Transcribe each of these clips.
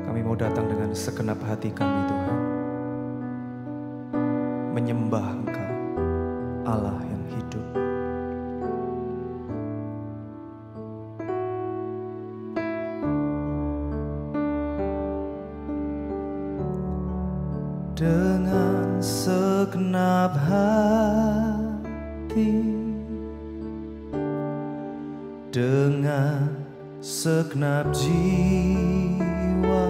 Kami mau datang dengan segenap hati kami, Tuhan, menyembah Engkau, Allah yang hidup. Dengan segenap hati, dengan segenap jiwa,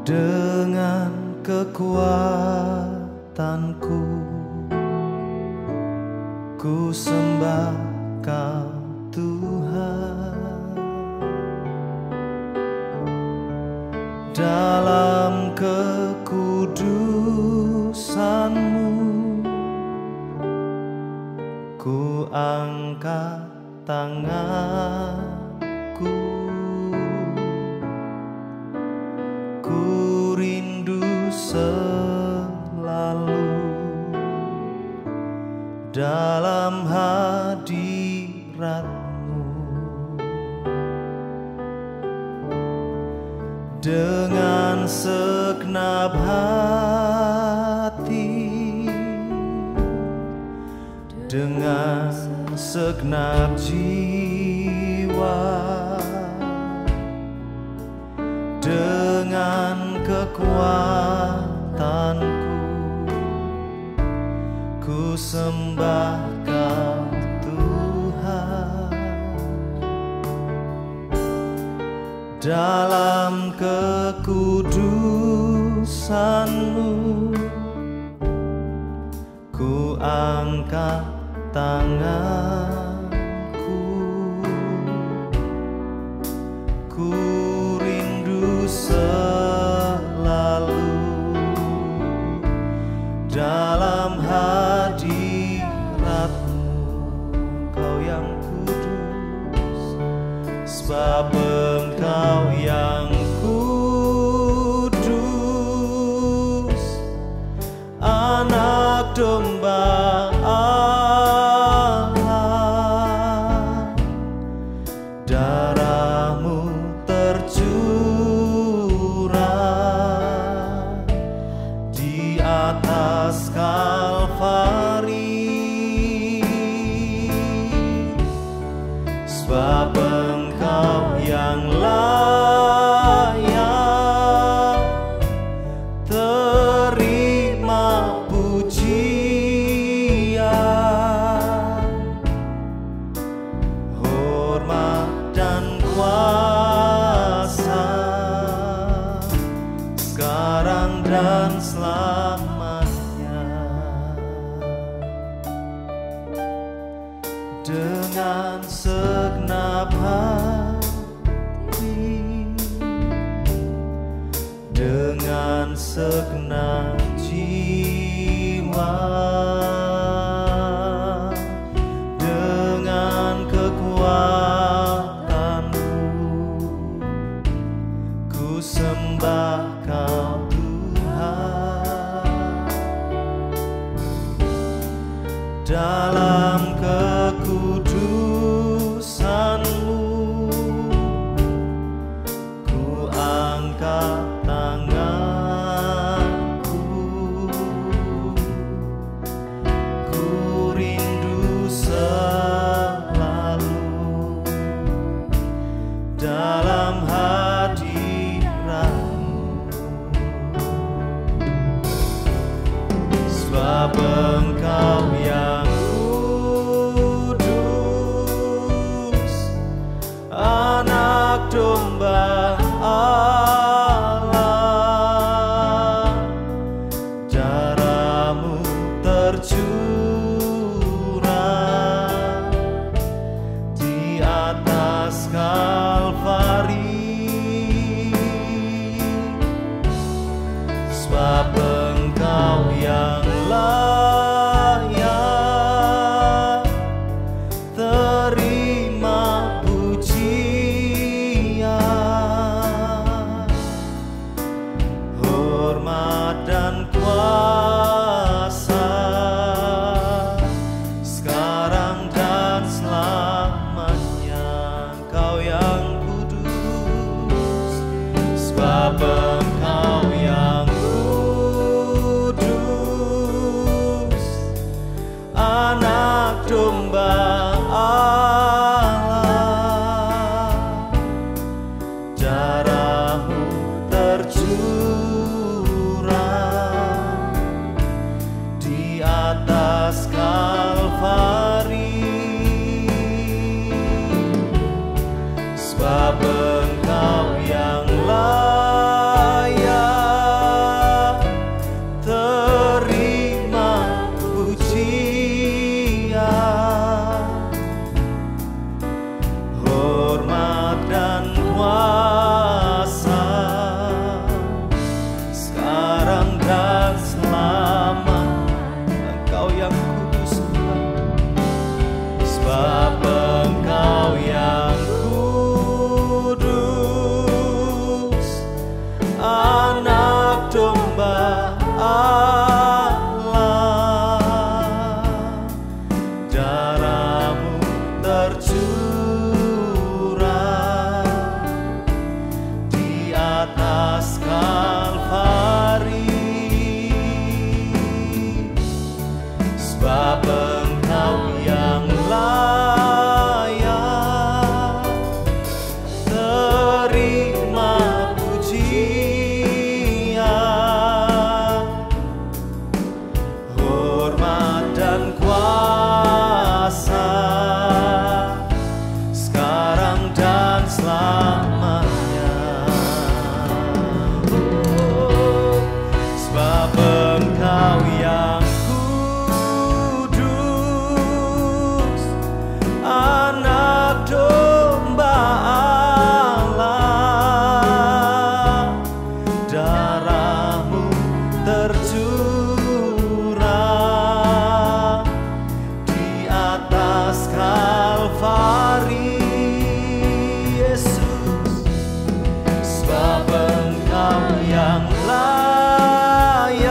dengan kekuatanku, ku sembah Kau Tuhan. Dalam kekudusan-Mu, ku angkat tanganku, ku rindu selalu dalam hadirat-Mu. Dengan segenap hati, dengan segenap jiwa, dengan kekuatanku, ku sembah Kau Tuhan. Dalam kekudusan-Mu, ku angkat tanganku, ku rindu selalu dalam hadirat-Mu. Kau yang kudus, sebab Engkau yang kudus, Anak Domba Allah. Darah-Mu tercurah di atas Kalvari, sebab Engkau yang layak terima pujian, hormat dan kuasa, sekarang dan selamanya. Dengan segenap hati, dengan segenap jiwa, dengan kekuatanku, ku sembah Kau Tuhan. Dalam kekudusan-Mu, ku angkat tanganku, ku rindu selalu dalam hadirat-Mu. Sebab Engkau yang kudus, Anak Domba Allah. Darah-Mu tercurah di atas Kalvari, sebab Engkau yang layak terima pujian, sebab Engkau yang layak terima pujian, hormat dan kuasa sekarang dan selama. Engkau yang kudus Tuhan, sebab Engkau yang kudus, anak domba Allah. Darah-Mu tercurah di atas Kalvari, sebab Engkau yang layak terima pujian, hormat dan kuasa sekarang dan selamanya. Oh, sebab Engkau yang kudus, anak domba Allah. Darah-Mu tercurah di atas Kalvari, Yesus, sebab Engkau yang layak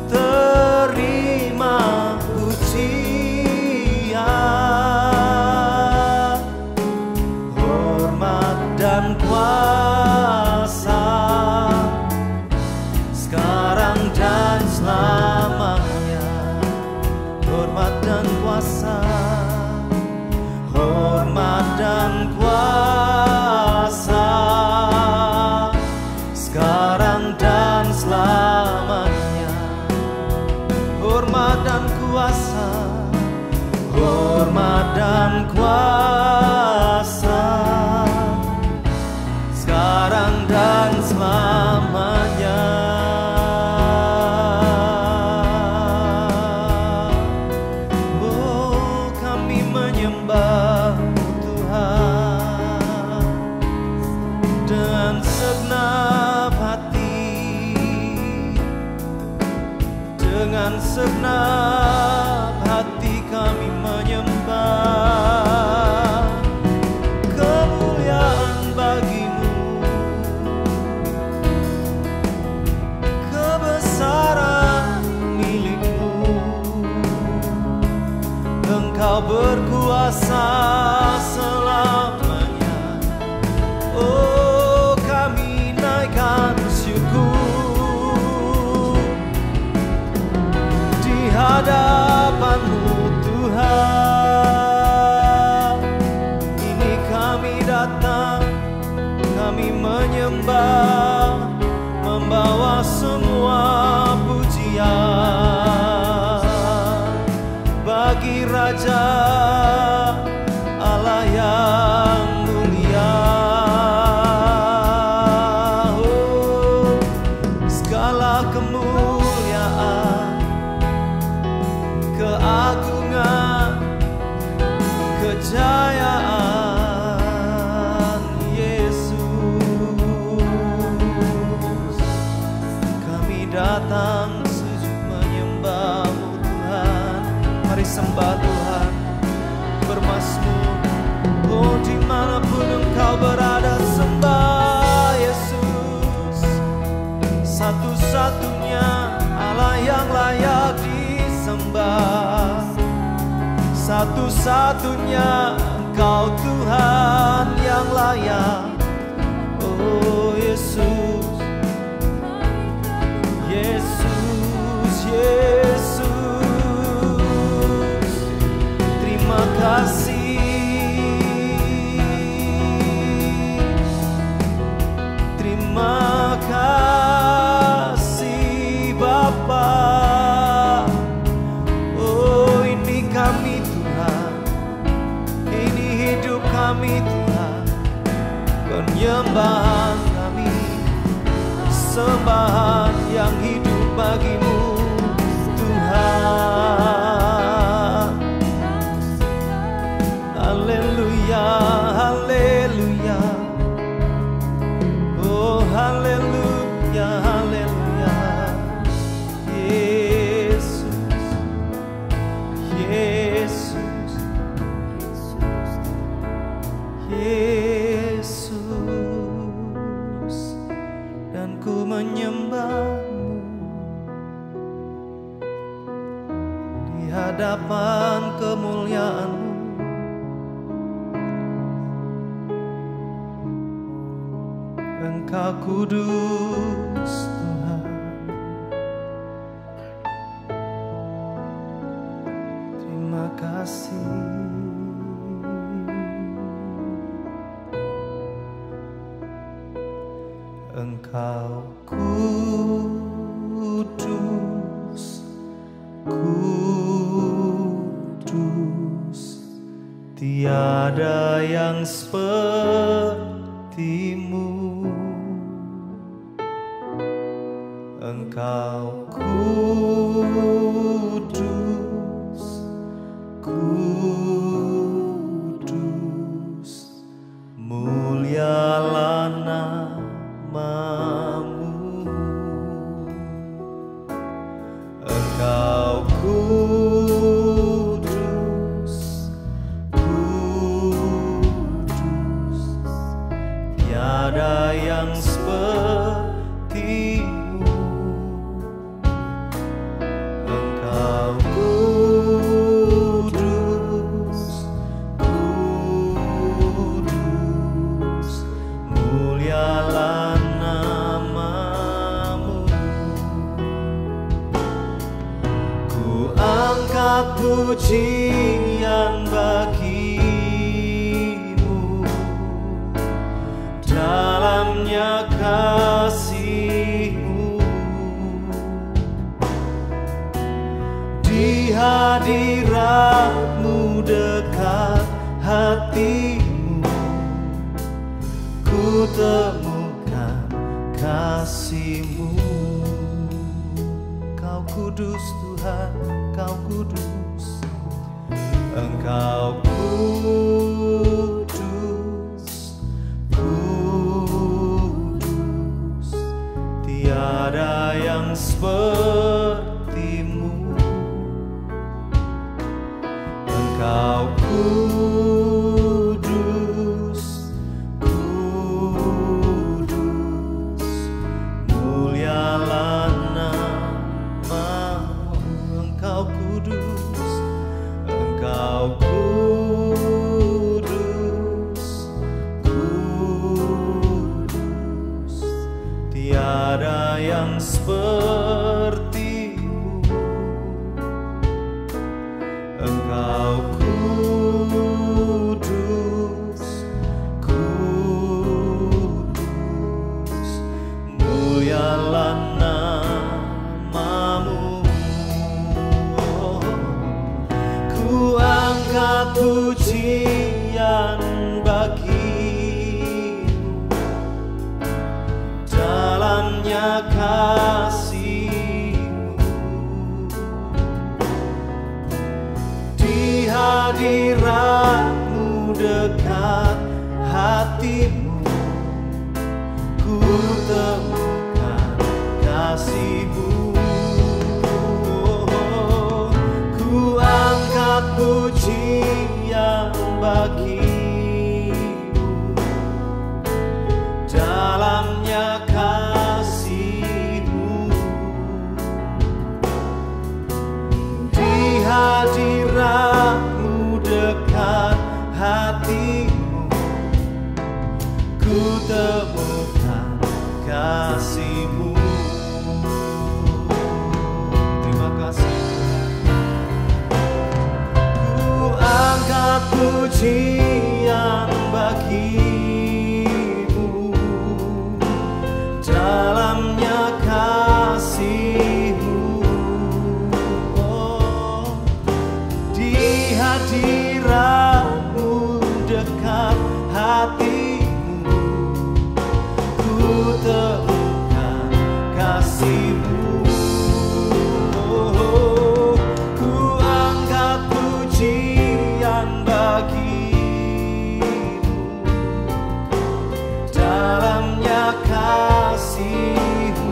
terima pujian, hormat dan kuasa sekarang dan selamanya. Hormat dan kuasa, hormat dan kuasa sekarang dan selamanya. Hormat dan kuasa, hormat dan kuasa sekarang dan selamanya. Oh, kami menyembah Tuhan dengan segenap hati, dengan segenap hati kami menyembah. Kemuliaan bagi-Mu, kebesaran milik-Mu. Engkau berkuasa selamanya. Oh, kami naikkan syukur di hadapan-Mu Tuhan. Ini kami datang, kami menyembah, membawa semua pujian bagi Raja Allah yang mulia. Oh, segala kemuliaan, keagungan, kejayaan Yesus. Kami datang sujud menyembah-Mu Tuhan. Mari sembah Tuhan, bermazmur. Oh, dimanapun Engkau berada, sembah Yesus. Satu-satunya Allah yang layak disembah, satu-satunya Engkau Tuhan yang layak. Oh Yesus, Yesus, Yesus, terima kasih, terima kasih Bapa. Oh, ini kami Tuhan, kami Tuhan, penyembahan kami, sembahan yang hidup bagimu Tuhan. Haleluya, haleluya, oh haleluya, haleluya. Yesus, Yesus, Yesus, dan ku menyembahmu di hadapan kemuliaan-Mu. Engkau kudus Tuhan, terima kasih. Engkau kudus, kudus, tiada yang seperti-Mu. Engkau kudus, kudus, mulialah nama-Mu. Engkau kudus, kudus, tiada yang seperti-Mu. Pujian bagimu, dalamnya kasih-Mu, di hadirat-Mu dekat hati-Mu, ku temukan kasih-Mu. Kau kudus Tuhan, Kau kudus, Engkau kudus, kudus, tiada yang seperti-Mu. Engkau kudus, kudus, mulialah Engkau kudus, Engkau kudus, kudus, tiada yang seperti-Mu. Engkau kudus, kudus, mulialah nama-Mu. Angkat pujian bagi-Mu, dalamnya kasih-Mu, di hadirat-Mu dekat hati-Mu, ku temukan kasih-Mu. Ku angkat pujian bagi-Mu, dalamnya kasih-Mu, di hadirat-Mu dekat hati-Mu, ku temukan kasih-Mu. Terima kasih. Angkat pujian bagi-Mu, dalamnya kasih-Mu, oh, di hadirat-Mu dekat hatimu, ku temukan kasih-Mu. Oh, ku angkat pujian bagi-Mu, dalamnya kasih-Mu.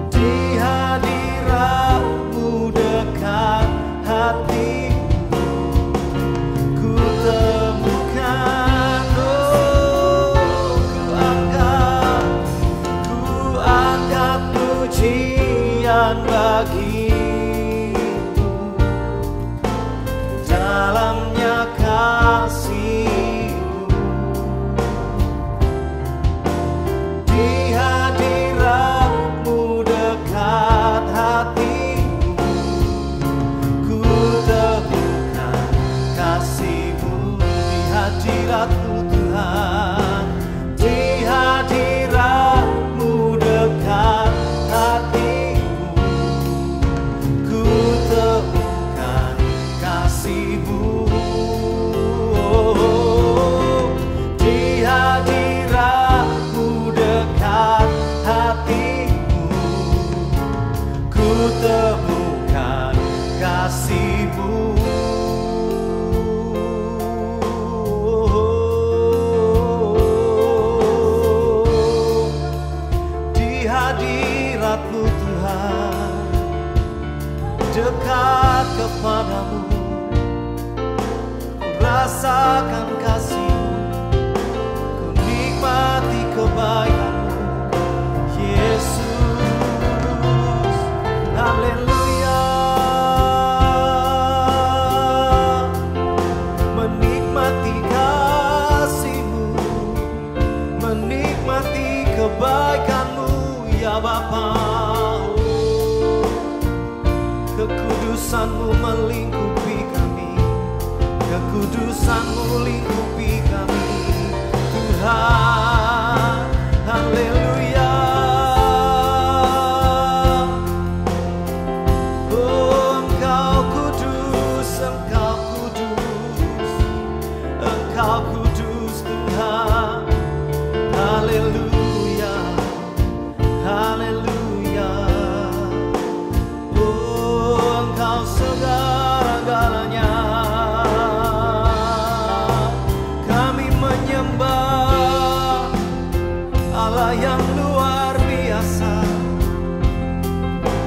Di hadirat-Mu dekat hatimu, ku temukan. Oh, ku angkat pujian bagi-Mu, dalamnya kasih-Mu. Di hadirat-Mu dekat hatimu, ku temukan kasih-Mu. Di hadirat-Mu Tuhan, di hadirat-Mu dekat hatimu, ku temukan kasih-Mu. Oh, di hadirat-Mu dekat hatimu, ku temukan kasih-Mu. Di hadirat-Mu Tuhan, dekat kepadamu, ku rasakan kasih-Mu, ku nikmati kebaikan-Mu, Yesus. Haleluya. Menikmati kasih-Mu, menikmati kebaikan-Mu, ya Bapa. Oh, kekudusan-Mu melingkupi kami, kekudusan-Mu lingkupi kami, Tuhan. Haleluya. Oh, Engkau kudus, Engkau kudus, Engkau kudus Tuhan. Haleluya, haleluya. Oh, Engkau segala-galanya. Kami menyembah Allah yang luar biasa,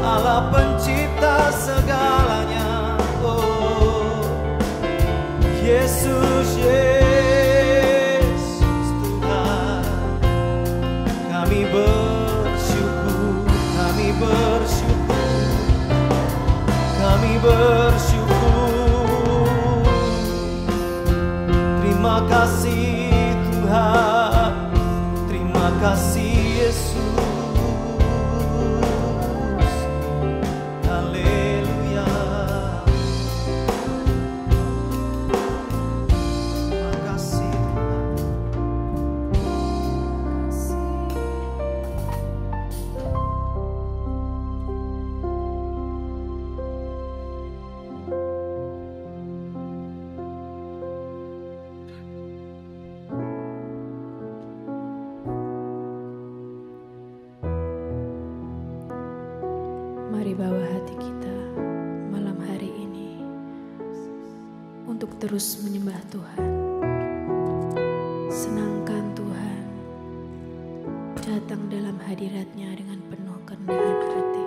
Allah pencipta segalanya. Oh, Yesus, Yesus Tuhan. Kami bersyukur, kami bersyukur, kami bersyukur. Terima kasih Tuhan, terima kasih Yesus. Haleluya. Terima kasih Mari bawa hati kita malam hari ini untuk terus menyembah Tuhan. Senangkan Tuhan datang dalam hadirat-Nya dengan penuh kerendahan hati.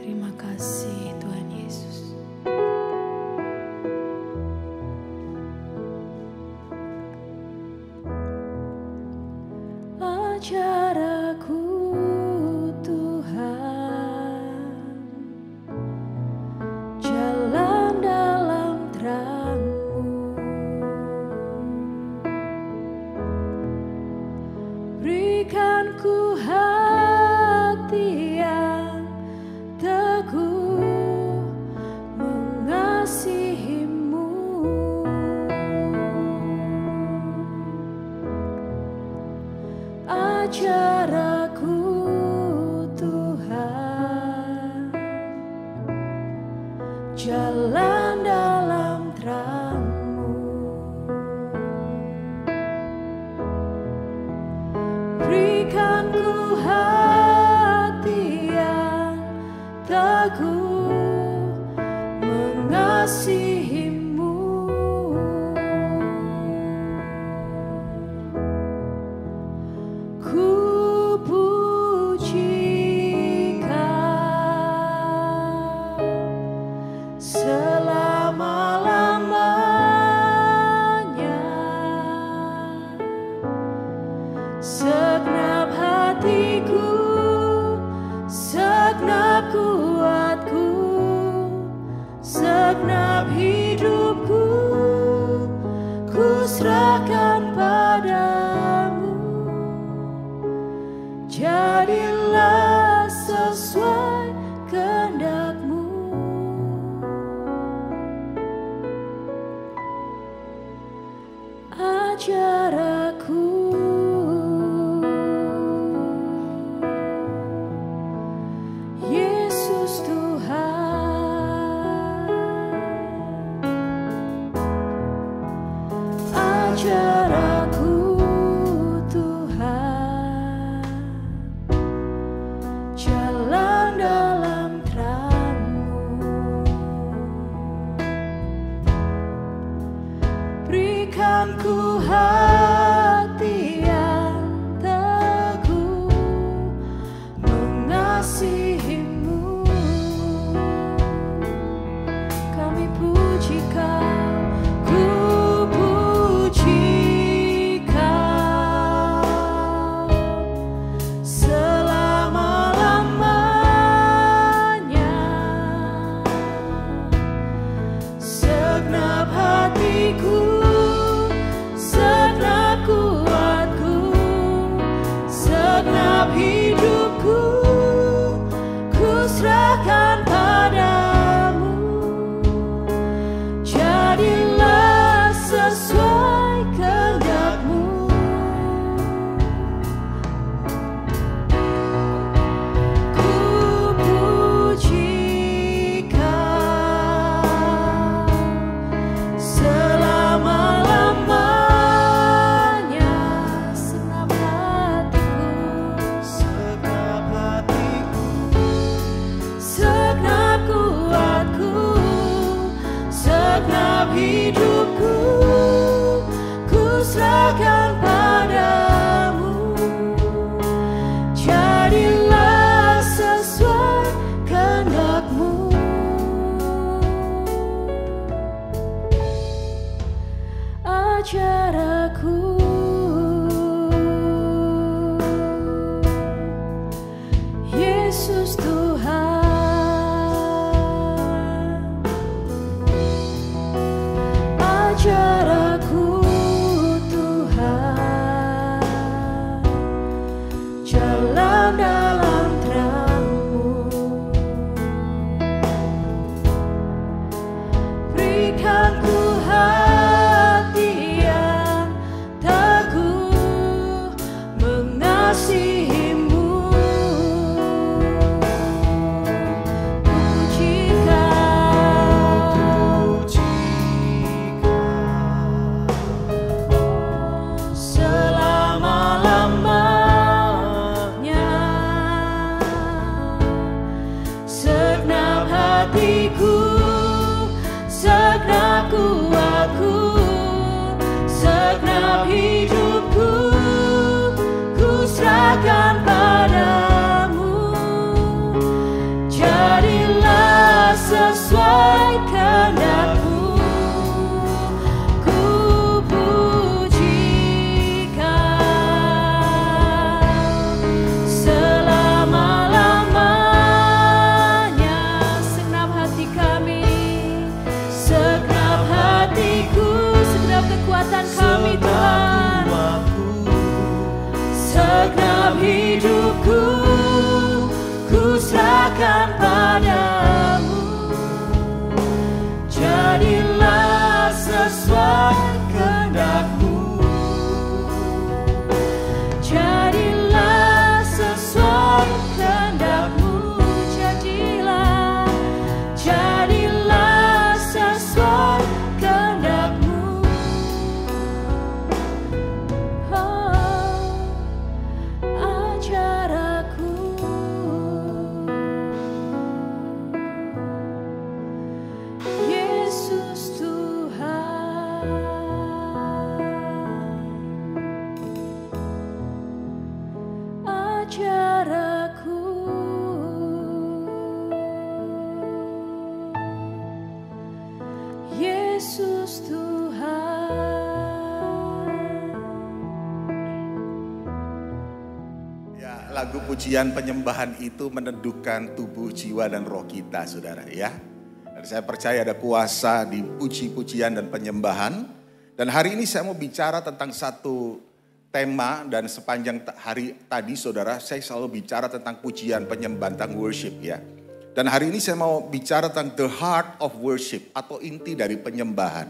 Terima kasih Tuhan Yesus. Ajar aku Tuhan jalan dalam terang-Mu, berikan jalan dalam terang-Mu. Berikan ku hati yang teguh mengasihi-Mu. Ku puji Kau selama-lamanya. Segenap hatiku, segenap kuatku, segenap hidupku, ku serahkan padamu. Jadilah sesuai kehendak-Mu. Ajar aku Yesus Tuhan, ajar aku Tuhan, jalan dalam terang-Mu. Berikan ku hati yang teguh mengasihi-Mu. Kami puji Kau, ku puji Kau selama-lamanya. Segenap hatiku, segenap kuatku, segenap hidupku, ku serahkan padamu. Jadilah sesuai kehendak-Mu. Ku puji Kau selama-lamanya. Segenap hatiku, segenap kuatku, segenap hidupku, ku serahkan padamu. Jadilah sesuai kehendak-Mu. Ajar aku Yesus Tuhan, ajar aku Tuhan, jalan dalam terang-Mu. Berikan ku hati yang Yesus Tuhan. Ya, lagu pujian penyembahan itu meneduhkan tubuh, jiwa, dan roh kita, saudara ya. Dan saya percaya ada kuasa di puji-pujian dan penyembahan. Dan hari ini saya mau bicara tentang satu tema, dan sepanjang hari tadi saudara, saya selalu bicara tentang pujian, penyembahan, tentang worship ya. Dan hari ini saya mau bicara tentang the heart of worship atau inti dari penyembahan.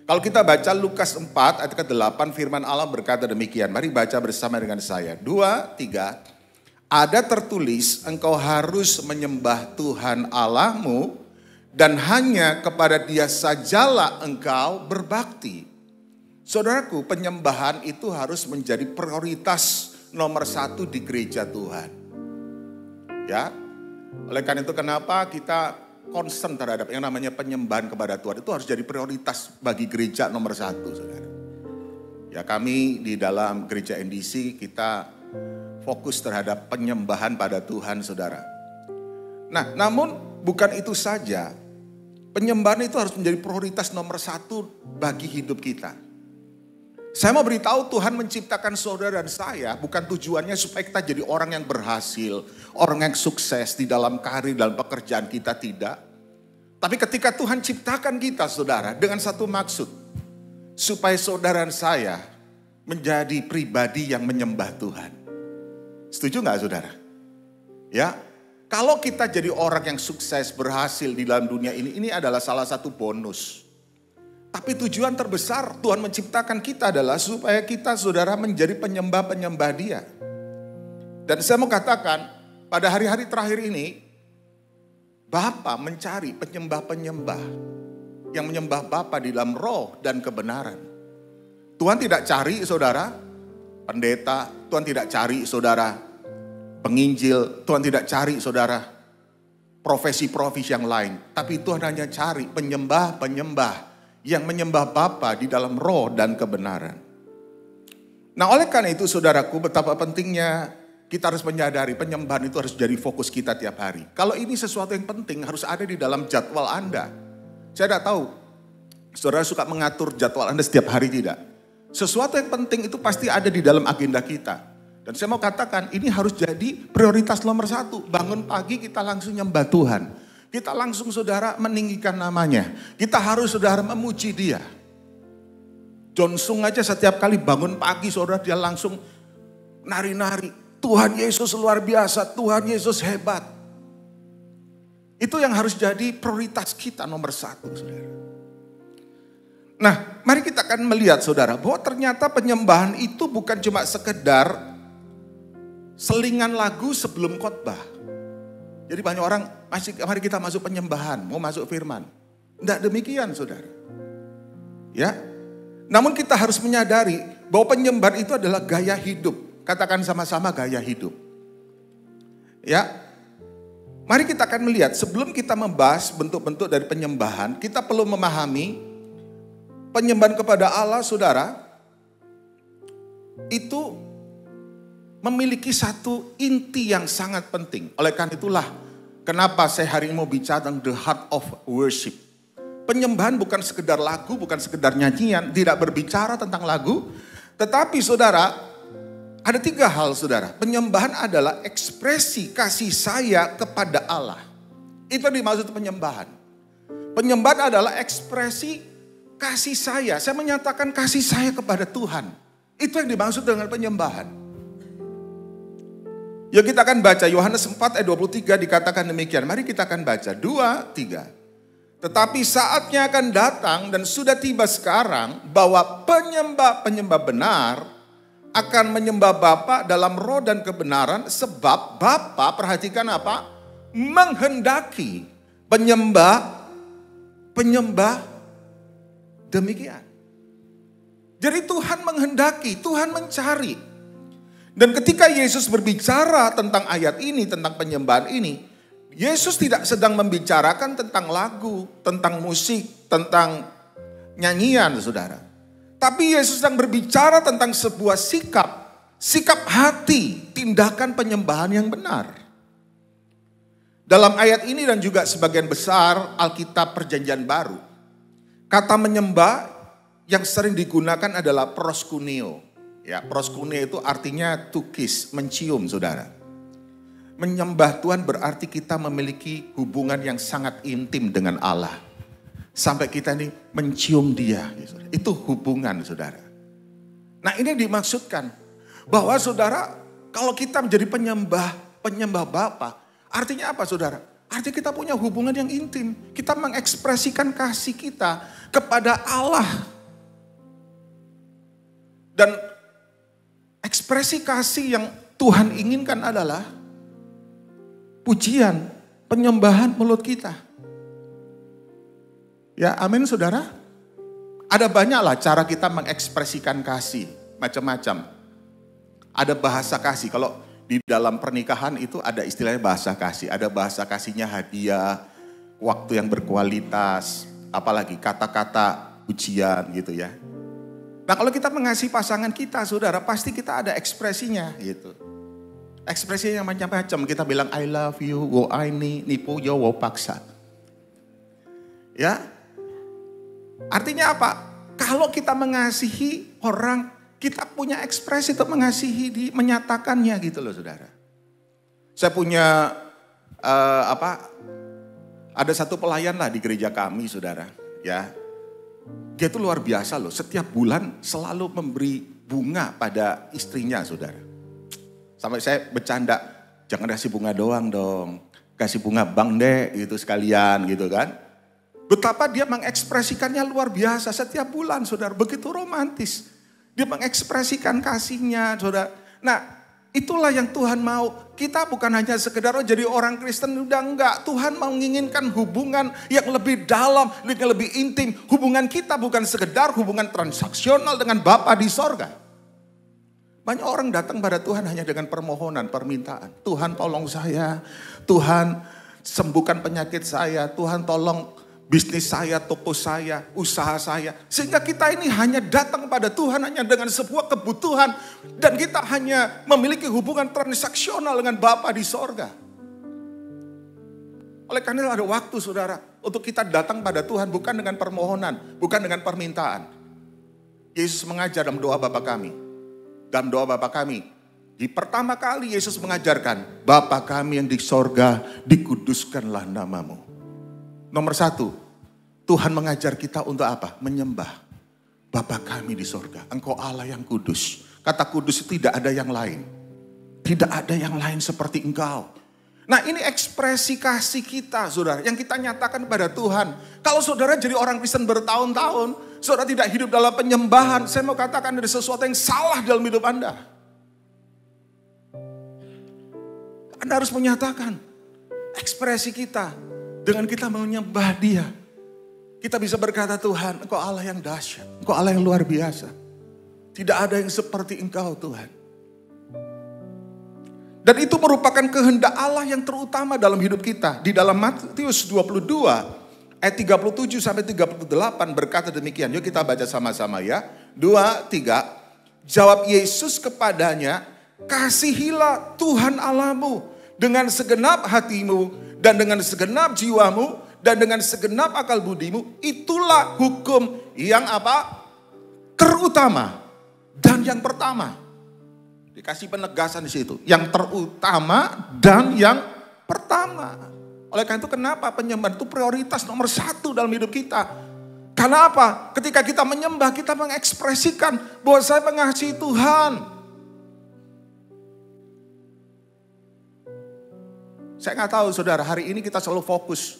Kalau kita baca Lukas 4 ayat ke-8, firman Allah berkata demikian. Mari baca bersama dengan saya. 2, 3. Ada tertulis, engkau harus menyembah Tuhan Allahmu dan hanya kepada Dia sajalah engkau berbakti. Saudaraku, penyembahan itu harus menjadi prioritas nomor 1 di gereja Tuhan. Ya, oleh karena itu kenapa kita concern terhadap yang namanya penyembahan kepada Tuhan. Itu harus jadi prioritas bagi gereja nomor 1, saudara. Ya, kami di dalam gereja NDC kita fokus terhadap penyembahan pada Tuhan, saudara. Nah, namun bukan itu saja. Penyembahan itu harus menjadi prioritas nomor 1 bagi hidup kita. Saya mau beritahu, Tuhan menciptakan saudara dan saya bukan tujuannya supaya kita jadi orang yang berhasil, orang yang sukses di dalam karir, dalam pekerjaan kita, tidak. Tapi ketika Tuhan ciptakan kita, saudara, dengan satu maksud, supaya saudara dan saya menjadi pribadi yang menyembah Tuhan. Setuju nggak, saudara? Ya, kalau kita jadi orang yang sukses, berhasil di dalam dunia ini adalah salah satu bonus. Tapi tujuan terbesar Tuhan menciptakan kita adalah supaya kita, saudara, menjadi penyembah-penyembah Dia. Dan saya mau katakan, pada hari-hari terakhir ini, Bapa mencari penyembah-penyembah yang menyembah Bapa di dalam roh dan kebenaran. Tuhan tidak cari, saudara, pendeta. Tuhan tidak cari, saudara, penginjil. Tuhan tidak cari, saudara, profesi-profesi yang lain. Tapi Tuhan hanya cari penyembah-penyembah yang menyembah Bapa di dalam roh dan kebenaran. Nah, oleh karena itu saudaraku, betapa pentingnya kita harus menyadari penyembahan itu harus jadi fokus kita tiap hari. Kalau ini sesuatu yang penting harus ada di dalam jadwal Anda. Saya tidak tahu, saudara suka mengatur jadwal Anda setiap hari tidak? Sesuatu yang penting itu pasti ada di dalam agenda kita. Dan saya mau katakan ini harus jadi prioritas nomor 1. Bangun pagi kita langsung nyembah Tuhan. Kita langsung, saudara, meninggikan namanya. Kita harus, saudara, memuji Dia. John Sung aja setiap kali bangun pagi, saudara, dia langsung nari-nari. Tuhan Yesus luar biasa, Tuhan Yesus hebat. Itu yang harus jadi prioritas kita nomor 1, saudara. Nah, mari kita akan melihat, saudara, bahwa ternyata penyembahan itu bukan cuma sekedar selingan lagu sebelum khotbah. Jadi banyak orang, mari kita masuk penyembahan, mau masuk firman. Tidak demikian, saudara. Ya, namun kita harus menyadari bahwa penyembahan itu adalah gaya hidup. Katakan sama-sama gaya hidup. Ya, mari kita akan melihat sebelum kita membahas bentuk-bentuk dari penyembahan, kita perlu memahami penyembahan kepada Allah, saudara, itu memiliki satu inti yang sangat penting. Oleh karena itulah kenapa saya hari ini mau bicara tentang the heart of worship. Penyembahan bukan sekedar lagu, bukan sekedar nyanyian, tidak berbicara tentang lagu. Tetapi saudara, ada 3 hal, saudara. Penyembahan adalah ekspresi kasih saya kepada Allah. Itu yang dimaksud penyembahan. Penyembahan adalah ekspresi kasih saya. Saya menyatakan kasih saya kepada Tuhan. Itu yang dimaksud dengan penyembahan. Yuk kita akan baca Yohanes 4 ayat 23 dikatakan demikian. Mari kita akan baca 2, 3. Tetapi saatnya akan datang dan sudah tiba sekarang bahwa penyembah-penyembah benar akan menyembah Bapa dalam roh dan kebenaran, sebab Bapa, perhatikan apa? Menghendaki penyembah demikian. Jadi Tuhan menghendaki, Tuhan mencari. Dan ketika Yesus berbicara tentang ayat ini, tentang penyembahan ini, Yesus tidak sedang membicarakan tentang lagu, tentang musik, tentang nyanyian, saudara. Tapi Yesus sedang berbicara tentang sebuah sikap hati, tindakan penyembahan yang benar. Dalam ayat ini dan juga sebagian besar Alkitab Perjanjian Baru, Kata menyembah yang sering digunakan adalah proskuneo. Ya, proskuneo itu artinya to kiss, mencium saudara. Menyembah Tuhan berarti kita memiliki hubungan yang sangat intim dengan Allah. Sampai kita ini mencium dia. Itu hubungan saudara. Nah ini dimaksudkan bahwa saudara kalau kita menjadi penyembah Bapa, artinya apa saudara? Artinya kita punya hubungan yang intim. Kita mengekspresikan kasih kita kepada Allah. Dan ekspresi kasih yang Tuhan inginkan adalah pujian, penyembahan mulut kita. Ya, amin saudara. Ada banyaklah cara kita mengekspresikan kasih, macam-macam. Ada bahasa kasih, kalau di dalam pernikahan itu ada istilahnya bahasa kasih. Ada bahasa kasihnya hadiah, waktu yang berkualitas, apalagi kata-kata pujian gitu ya. Nah kalau kita mengasihi pasangan kita saudara, pasti kita ada ekspresinya gitu. Ekspresi yang macam-macam. Kita bilang I love you, wo aini, nipu yo wo paksa. Ya. Artinya apa? Kalau kita mengasihi orang, kita punya ekspresi untuk mengasihi, menyatakannya gitu loh saudara. Saya punya ada satu pelayan lah di gereja kami saudara. Ya. Dia itu luar biasa loh. Setiap bulan selalu memberi bunga pada istrinya saudara. Sampai saya bercanda, jangan kasih bunga doang dong. Kasih bunga bang deh gitu sekalian gitu kan. Betapa dia mengekspresikannya luar biasa setiap bulan saudara. Begitu romantis. Dia mengekspresikan kasihnya saudara. Nah itulah yang Tuhan mau. Kita bukan hanya sekedar jadi orang Kristen, udah enggak. Tuhan mau menginginkan hubungan yang lebih dalam, yang lebih intim. Hubungan kita bukan sekedar hubungan transaksional dengan Bapa di sorga. Banyak orang datang pada Tuhan hanya dengan permohonan, permintaan. Tuhan tolong saya, Tuhan sembuhkan penyakit saya, Tuhan tolong bisnis saya, toko saya, usaha saya. Sehingga kita ini hanya datang pada Tuhan hanya dengan sebuah kebutuhan. Dan kita hanya memiliki hubungan transaksional dengan Bapa di sorga. Oleh karena itu ada waktu saudara untuk kita datang pada Tuhan bukan dengan permohonan, bukan dengan permintaan. Yesus mengajar dalam doa Bapa kami. Dalam doa Bapa kami, di pertama kali Yesus mengajarkan, Bapa kami yang di sorga, dikuduskanlah namamu. Nomor satu, Tuhan mengajar kita untuk apa? Menyembah. Bapa kami di sorga, Engkau Allah yang kudus. Kata kudus itu tidak ada yang lain. Tidak ada yang lain seperti Engkau. Nah ini ekspresi kasih kita saudara, yang kita nyatakan pada Tuhan. Kalau saudara jadi orang Kristen bertahun-tahun, saudara tidak hidup dalam penyembahan, saya mau katakan ada sesuatu yang salah dalam hidup Anda. Anda harus menyatakan ekspresi kita dengan kita menyembah Dia. Kita bisa berkata Tuhan, Engkau Allah yang dahsyat, Engkau Allah yang luar biasa. Tidak ada yang seperti Engkau Tuhan. Dan itu merupakan kehendak Allah yang terutama dalam hidup kita. Di dalam Matius 22 ayat 37 sampai 38 berkata demikian. Yuk kita baca sama-sama ya. 2, 3. Jawab Yesus kepadanya, kasihilah Tuhan Allahmu dengan segenap hatimu dan dengan segenap jiwamu dan dengan segenap akal budimu. Itulah hukum yang apa? Terutama dan yang pertama. Dikasih penegasan di situ. Yang terutama dan yang pertama. Oleh karena itu kenapa penyembahan itu prioritas nomor 1 dalam hidup kita. Karena apa? Ketika kita menyembah, kita mengekspresikan bahwa saya mengasihi Tuhan. Saya nggak tahu saudara, hari ini kita selalu fokus.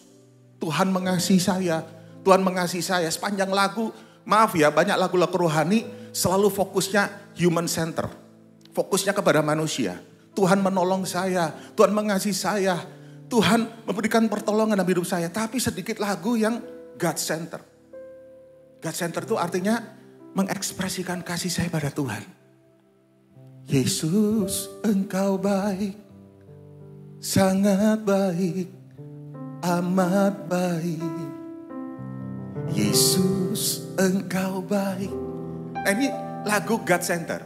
Tuhan mengasihi saya. Tuhan mengasihi saya. Sepanjang lagu, maaf ya, banyak lagu-lagu rohani selalu fokusnya human center. Fokusnya kepada manusia. Tuhan menolong saya, Tuhan mengasihi saya, Tuhan memberikan pertolongan dalam hidup saya. Tapi sedikit lagu yang God center. God center itu artinya mengekspresikan kasih saya pada Tuhan. Yesus, Engkau baik, sangat baik, amat baik. Yesus, Engkau baik. Nah, ini lagu God center.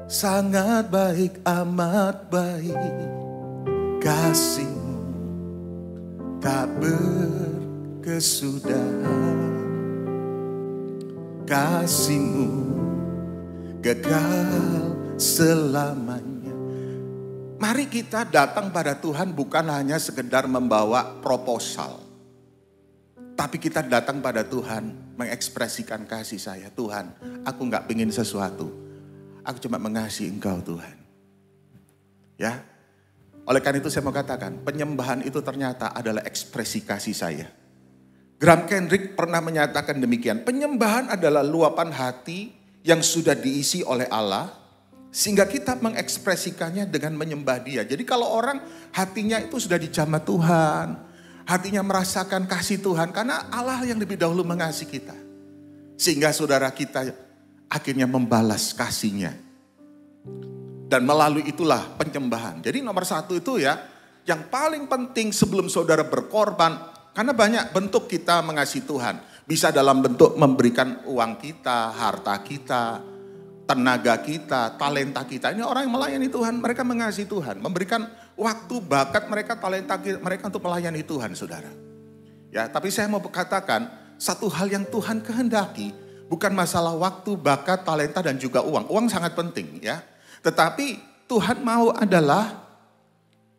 Sangat baik, amat baik, kasih-Mu tak berkesudahan. kasih-Mu kekal selamanya. Mari kita datang pada Tuhan bukan hanya sekedar membawa proposal. Tapi kita datang pada Tuhan mengekspresikan kasih saya. Tuhan, aku gak pengen sesuatu. Aku cuma mengasihi Engkau Tuhan. Ya, oleh karena itu saya mau katakan, penyembahan itu ternyata adalah ekspresi kasih saya. Graham Kendrick pernah menyatakan demikian, penyembahan adalah luapan hati yang sudah diisi oleh Allah, sehingga kita mengekspresikannya dengan menyembah Dia. Jadi kalau orang hatinya itu sudah dijamah Tuhan, hatinya merasakan kasih Tuhan, karena Allah yang lebih dahulu mengasihi kita. Sehingga saudara kita akhirnya membalas kasih-Nya. Dan melalui itulah penyembahan. Jadi nomor satu itu ya, yang paling penting sebelum saudara berkorban, karena banyak bentuk kita mengasihi Tuhan. Bisa dalam bentuk memberikan uang kita, harta kita, tenaga kita, talenta kita. Ini orang yang melayani Tuhan, mereka mengasihi Tuhan. Memberikan waktu, bakat mereka, talenta mereka untuk melayani Tuhan, saudara. Ya, tapi saya mau katakan, satu hal yang Tuhan kehendaki, bukan masalah waktu, bakat, talenta, dan juga uang. Uang sangat penting ya. Tetapi Tuhan mau adalah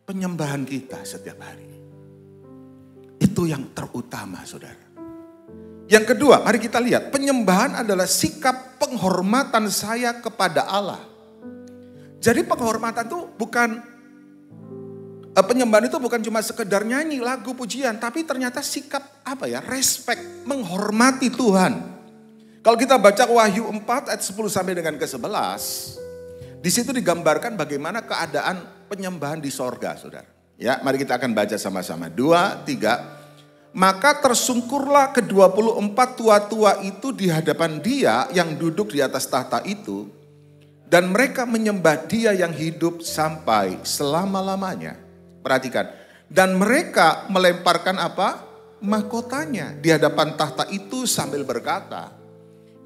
penyembahan kita setiap hari. Itu yang terutama, saudara. Yang kedua, mari kita lihat, penyembahan adalah sikap penghormatan saya kepada Allah. Jadi penghormatan itu bukan, penyembahan itu bukan cuma sekedar nyanyi lagu pujian, tapi ternyata sikap respect, menghormati Tuhan. Kalau kita baca Wahyu 4 ayat 10 sampai dengan ke-11, di situ digambarkan bagaimana keadaan penyembahan di sorga, saudara. Ya, mari kita akan baca sama-sama. 2, 3. Maka tersungkurlah ke-24 tua-tua itu di hadapan Dia yang duduk di atas tahta itu. Dan mereka menyembah Dia yang hidup sampai selama-lamanya. Perhatikan. Dan mereka melemparkan apa? Mahkotanya di hadapan tahta itu sambil berkata,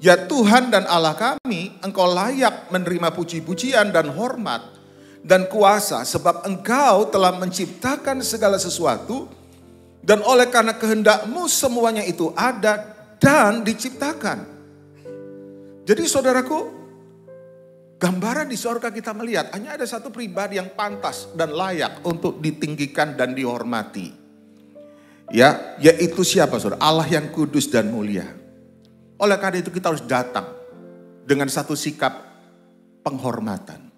ya Tuhan dan Allah kami, Engkau layak menerima puji-pujian dan hormat dan kuasa. Sebab Engkau telah menciptakan segala sesuatu. Dan oleh karena kehendak-Mu semuanya itu ada dan diciptakan. Jadi saudaraku, gambaran di sorga kita melihat hanya ada satu pribadi yang pantas dan layak untuk ditinggikan dan dihormati. Ya, yaitu siapa saudara? Allah yang kudus dan mulia. Oleh karena itu kita harus datang dengan satu sikap penghormatan.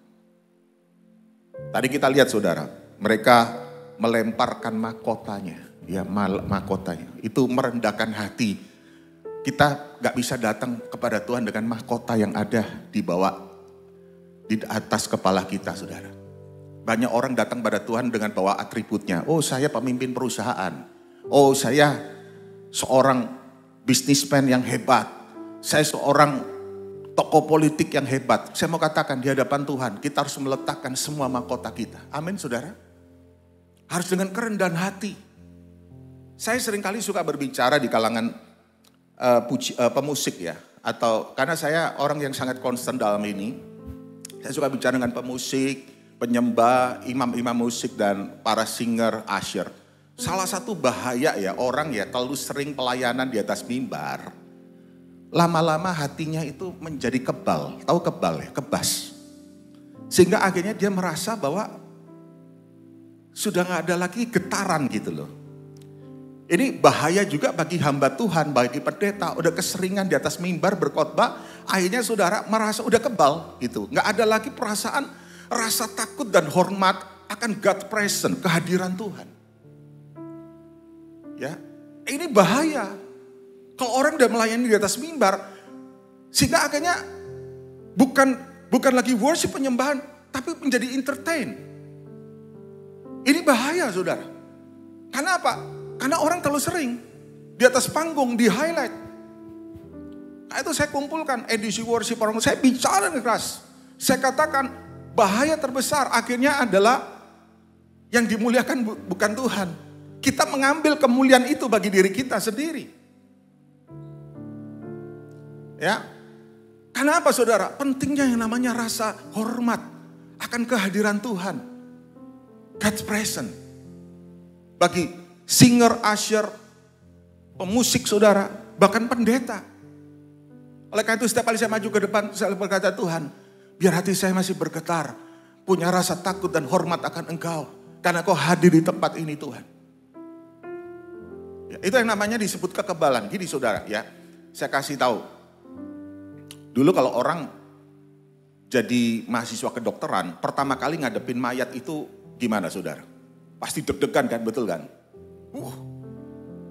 Tadi kita lihat saudara, mereka melemparkan mahkotanya. Ya, mahkotanya itu merendahkan hati. Kita gak bisa datang kepada Tuhan dengan mahkota yang ada di atas kepala kita, saudara. Banyak orang datang pada Tuhan dengan bawa atributnya. Oh, saya pemimpin perusahaan. Oh, saya seorang bisnismen yang hebat. Saya seorang tokoh politik yang hebat. Saya mau katakan di hadapan Tuhan, kita harus meletakkan semua mahkota kita. Amin, saudara. Harus dengan kerendahan hati. Saya seringkali suka berbicara di kalangan pemusik ya. Karena saya orang yang sangat concern dalam ini. Saya suka bicara dengan pemusik, penyembah, imam-imam musik dan para singer, usher. Salah satu bahaya ya orang ya terlalu sering pelayanan di atas mimbar. Lama-lama hatinya itu menjadi kebal. Tahu kebal ya? Kebas. Sehingga akhirnya dia merasa bahwa sudah gak ada lagi getaran gitu loh. Ini bahaya juga bagi hamba Tuhan, bagi pendeta. Udah keseringan di atas mimbar berkhotbah, akhirnya saudara merasa udah kebal gitu. Gak ada lagi perasaan, rasa takut dan hormat akan God present, kehadiran Tuhan. Ya, ini bahaya. Kalau orang udah melayani di atas mimbar, sehingga akhirnya bukan lagi worship penyembahan, tapi menjadi entertain. Ini bahaya saudara. Karena apa? Karena orang terlalu sering di atas panggung, di highlight. Nah itu saya kumpulkan edisi worship orang, saya bicara keras. Saya katakan bahaya terbesar akhirnya adalah yang dimuliakan bukan Tuhan. Kita mengambil kemuliaan itu bagi diri kita sendiri. Ya, karena apa saudara? Pentingnya yang namanya rasa hormat akan kehadiran Tuhan. God's presence. Bagi singer, usher, pemusik saudara, bahkan pendeta. Oleh karena itu setiap kali saya maju ke depan, saya berkata, Tuhan, biar hati saya masih bergetar, punya rasa takut dan hormat akan Engkau. Karena Kau hadir di tempat ini, Tuhan. Ya, itu yang namanya disebut kekebalan. Gini saudara ya, saya kasih tahu. Dulu kalau orang jadi mahasiswa kedokteran, pertama kali ngadepin mayat itu gimana saudara? Pasti deg-degan kan, betul kan?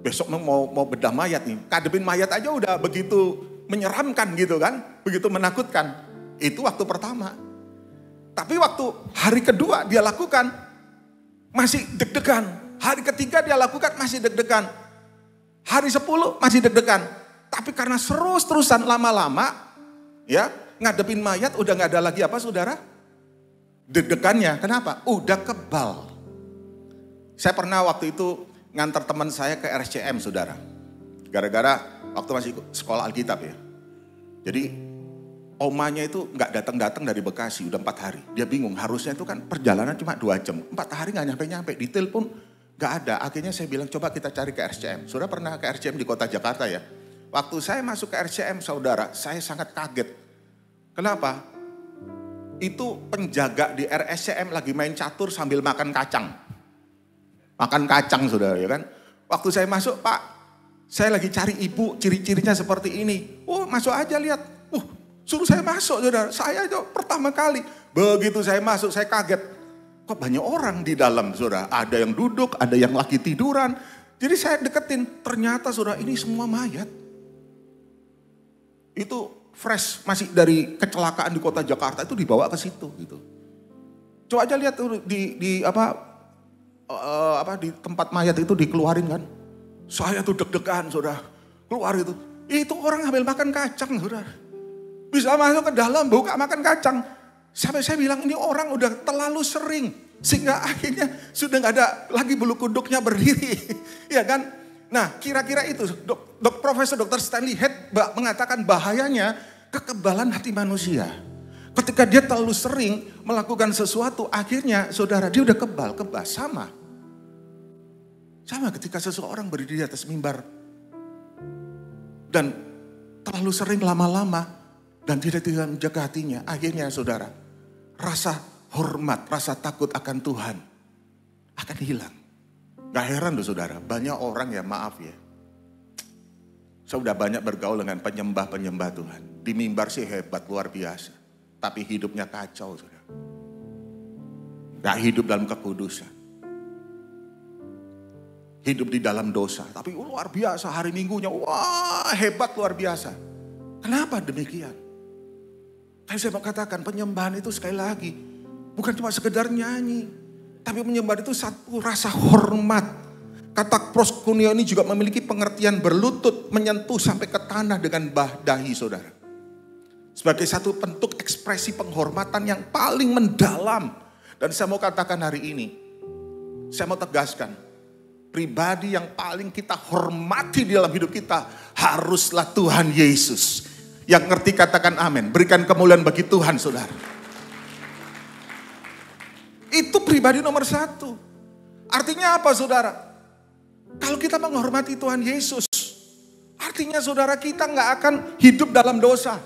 Besok mau bedah mayat nih, ngadepin mayat aja udah begitu menyeramkan gitu kan, begitu menakutkan. Itu waktu pertama. Tapi waktu hari kedua dia lakukan, masih deg-degan. Hari ketiga dia lakukan, masih deg-degan. Hari 10 masih deg-degan. Tapi karena terus-terusan lama-lama, ya ngadepin mayat udah gak ada lagi apa saudara? Deg-degannya, kenapa? Udah kebal. Saya pernah waktu itu ngantar teman saya ke RSCM saudara. Gara-gara waktu masih sekolah Alkitab ya. Jadi omanya itu gak datang-datang dari Bekasi, udah 4 hari. Dia bingung, harusnya itu kan perjalanan cuma 2 jam. 4 hari gak nyampe-nyampe, detail pun gak ada. Akhirnya saya bilang coba kita cari ke RSCM. Saudara pernah ke RSCM di kota Jakarta ya. Waktu saya masuk ke RSCM saudara, saya sangat kaget. Kenapa? Itu penjaga di RSCM lagi main catur sambil makan kacang. Makan kacang saudara ya kan. Waktu saya masuk, Pak, saya lagi cari ibu, ciri-cirinya seperti ini. Oh masuk aja lihat. Suruh saya masuk saudara. Saya itu pertama kali. Begitu saya masuk saya kaget. Kok banyak orang di dalam saudara. Ada yang duduk, ada yang lagi tiduran. Jadi saya deketin. Ternyata saudara ini semua mayat. Itu fresh, masih dari kecelakaan di kota Jakarta itu dibawa ke situ gitu. Coba aja lihat tuh di tempat mayat itu dikeluarin kan. Saya tuh deg-degan saudara. Keluar itu. Itu orang ambil makan kacang saudara. Bisa masuk ke dalam buka makan kacang. Sampai saya bilang ini orang udah terlalu sering. Sehingga akhirnya sudah gak ada lagi bulu kuduknya berdiri. Ya kan. Nah kira-kira itu Profesor Dr. Stanley Head mengatakan bahayanya kekebalan hati manusia. Ketika dia terlalu sering melakukan sesuatu akhirnya saudara dia udah kebal sama. Sama ketika seseorang berdiri di atas mimbar dan terlalu sering lama-lama dan tidak menjaga hatinya. Akhirnya saudara, rasa hormat, rasa takut akan Tuhan akan hilang. Gak heran loh saudara, banyak orang ya maaf ya. Saya udah banyak bergaul dengan penyembah-penyembah Tuhan. Di mimbar sih hebat, luar biasa. Tapi hidupnya kacau saudara. Gak hidup dalam kekudusan. Hidup di dalam dosa. Tapi luar biasa hari minggunya. Wah hebat luar biasa. Kenapa demikian? Kayak saya mau katakan penyembahan itu sekali lagi. Bukan cuma sekedar nyanyi. Tapi penyembahan itu satu rasa hormat. Kata proskuneo ini juga memiliki pengertian berlutut. Menyentuh sampai ke tanah dengan dahi saudara. Sebagai satu bentuk ekspresi penghormatan yang paling mendalam. Dan saya mau katakan hari ini. Saya mau tegaskan. Pribadi yang paling kita hormati di dalam hidup kita haruslah Tuhan Yesus. Yang ngerti katakan amin. Berikan kemuliaan bagi Tuhan saudara. Itu pribadi nomor 1. Artinya apa saudara? Kalau kita menghormati Tuhan Yesus. Artinya saudara kita gak akan hidup dalam dosa.